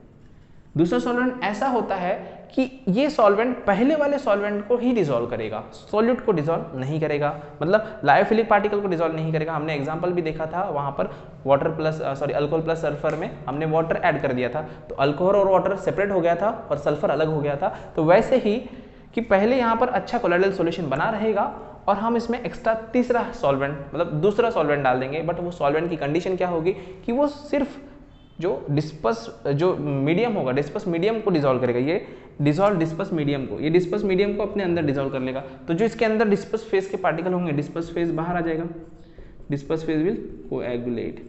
दूसरा सॉल्वेंट ऐसा होता है कि ये सॉल्वेंट पहले वाले सॉल्वेंट को ही डिसॉल्व करेगा, सॉल्यूट को डिसॉल्व नहीं करेगा, मतलब लायोफिलिक पार्टिकल को डिसॉल्व नहीं करेगा। हमने एग्जांपल भी देखा था, वहां पर water plus alcohol plus sulphur में हमने वाटर ऐड कर दिया था, तो अल्कोहल और वाटर सेपरेट हो गया था और सल्फर अलग हो गया था। तो वैसे ही कि पहले यहाँ पर अच्छा कोलाइडल सॉल्यूशन बना रहेगा और हम इसमें एक्स्ट्रा तीसरा सॉल्वेंट, मतलब दूसरा सॉल्वेंट डाल देंगे। बट वो सॉल्वेंट की कंडीशन क्या होगी कि वो सिर्फ जो मीडियम होगा, डिस्पर्स मीडियम को डिसॉल्व करेगा। ये डिसॉल्व डिस्पर्स मीडियम को, ये डिस्पर्स मीडियम को अपने अंदर डिसॉल्व कर लेगा। तो जो इसके अंदर डिस्पर्स फेज के पार्टिकल होंगे, डिस्पर्स फेज बाहर आ जाएगा, disperse phase will coagulate.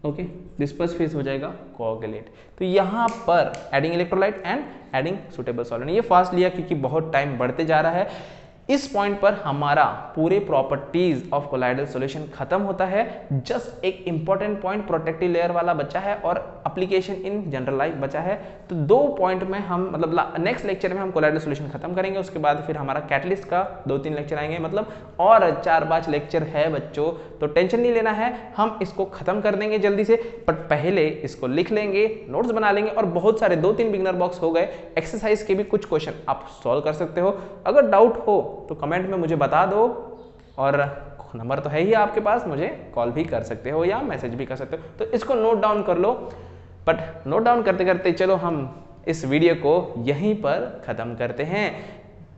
Okay, disperse phase हो जाएगा कोएगुलेट। तो यहाँ पर adding electrolyte and adding suitable solvent, ये फास्ट लिया क्योंकि बहुत टाइम बढ़ते जा रहा है। इस पॉइंट पर हमारा पूरे प्रॉपर्टीज ऑफ कोलाइडल सॉल्यूशन खत्म होता है। जस्ट एक इंपॉर्टेंट पॉइंट प्रोटेक्टिव लेयर वाला बचा है और एप्लीकेशन इन जनरल लाइफ बचा है। तो 2 पॉइंट में हम, मतलब नेक्स्ट लेक्चर में हम कोलाइडल सॉल्यूशन खत्म करेंगे। उसके बाद फिर हमारा कैटलिस्ट का 2-3 लेक्चर आएंगे, मतलब और 4-5 लेक्चर है बच्चों, तो टेंशन नहीं लेना है, हम इसको खत्म कर देंगे जल्दी से। बट पहले इसको लिख लेंगे, नोट्स बना लेंगे, और बहुत सारे 2-3 बिगनर बॉक्स हो गए। एक्सरसाइज के भी कुछ क्वेश्चन आप सॉल्व कर सकते हो। अगर डाउट हो तो कमेंट में मुझे बता दो, और नंबर तो है ही आपके पास, मुझे कॉल भी कर सकते हो या मैसेज भी कर सकते हो। तो इसको नोट डाउन कर लो। बट नोट डाउन करते करते चलो हम इस वीडियो को यहीं पर खत्म करते हैं।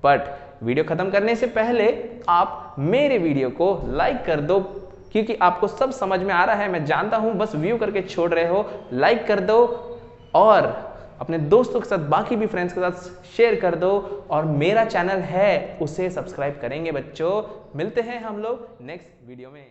बट वीडियो खत्म करने से पहले आप मेरे वीडियो को लाइक कर दो, क्योंकि आपको सब समझ में आ रहा है, मैं जानता हूं, बस व्यू करके छोड़ रहे हो। लाइक कर दो और अपने दोस्तों के साथ, बाकी भी फ्रेंड्स के साथ शेयर कर दो, और मेरा चैनल है उसे सब्सक्राइब करेंगे बच्चों। मिलते हैं हम लोग नेक्स्ट वीडियो में।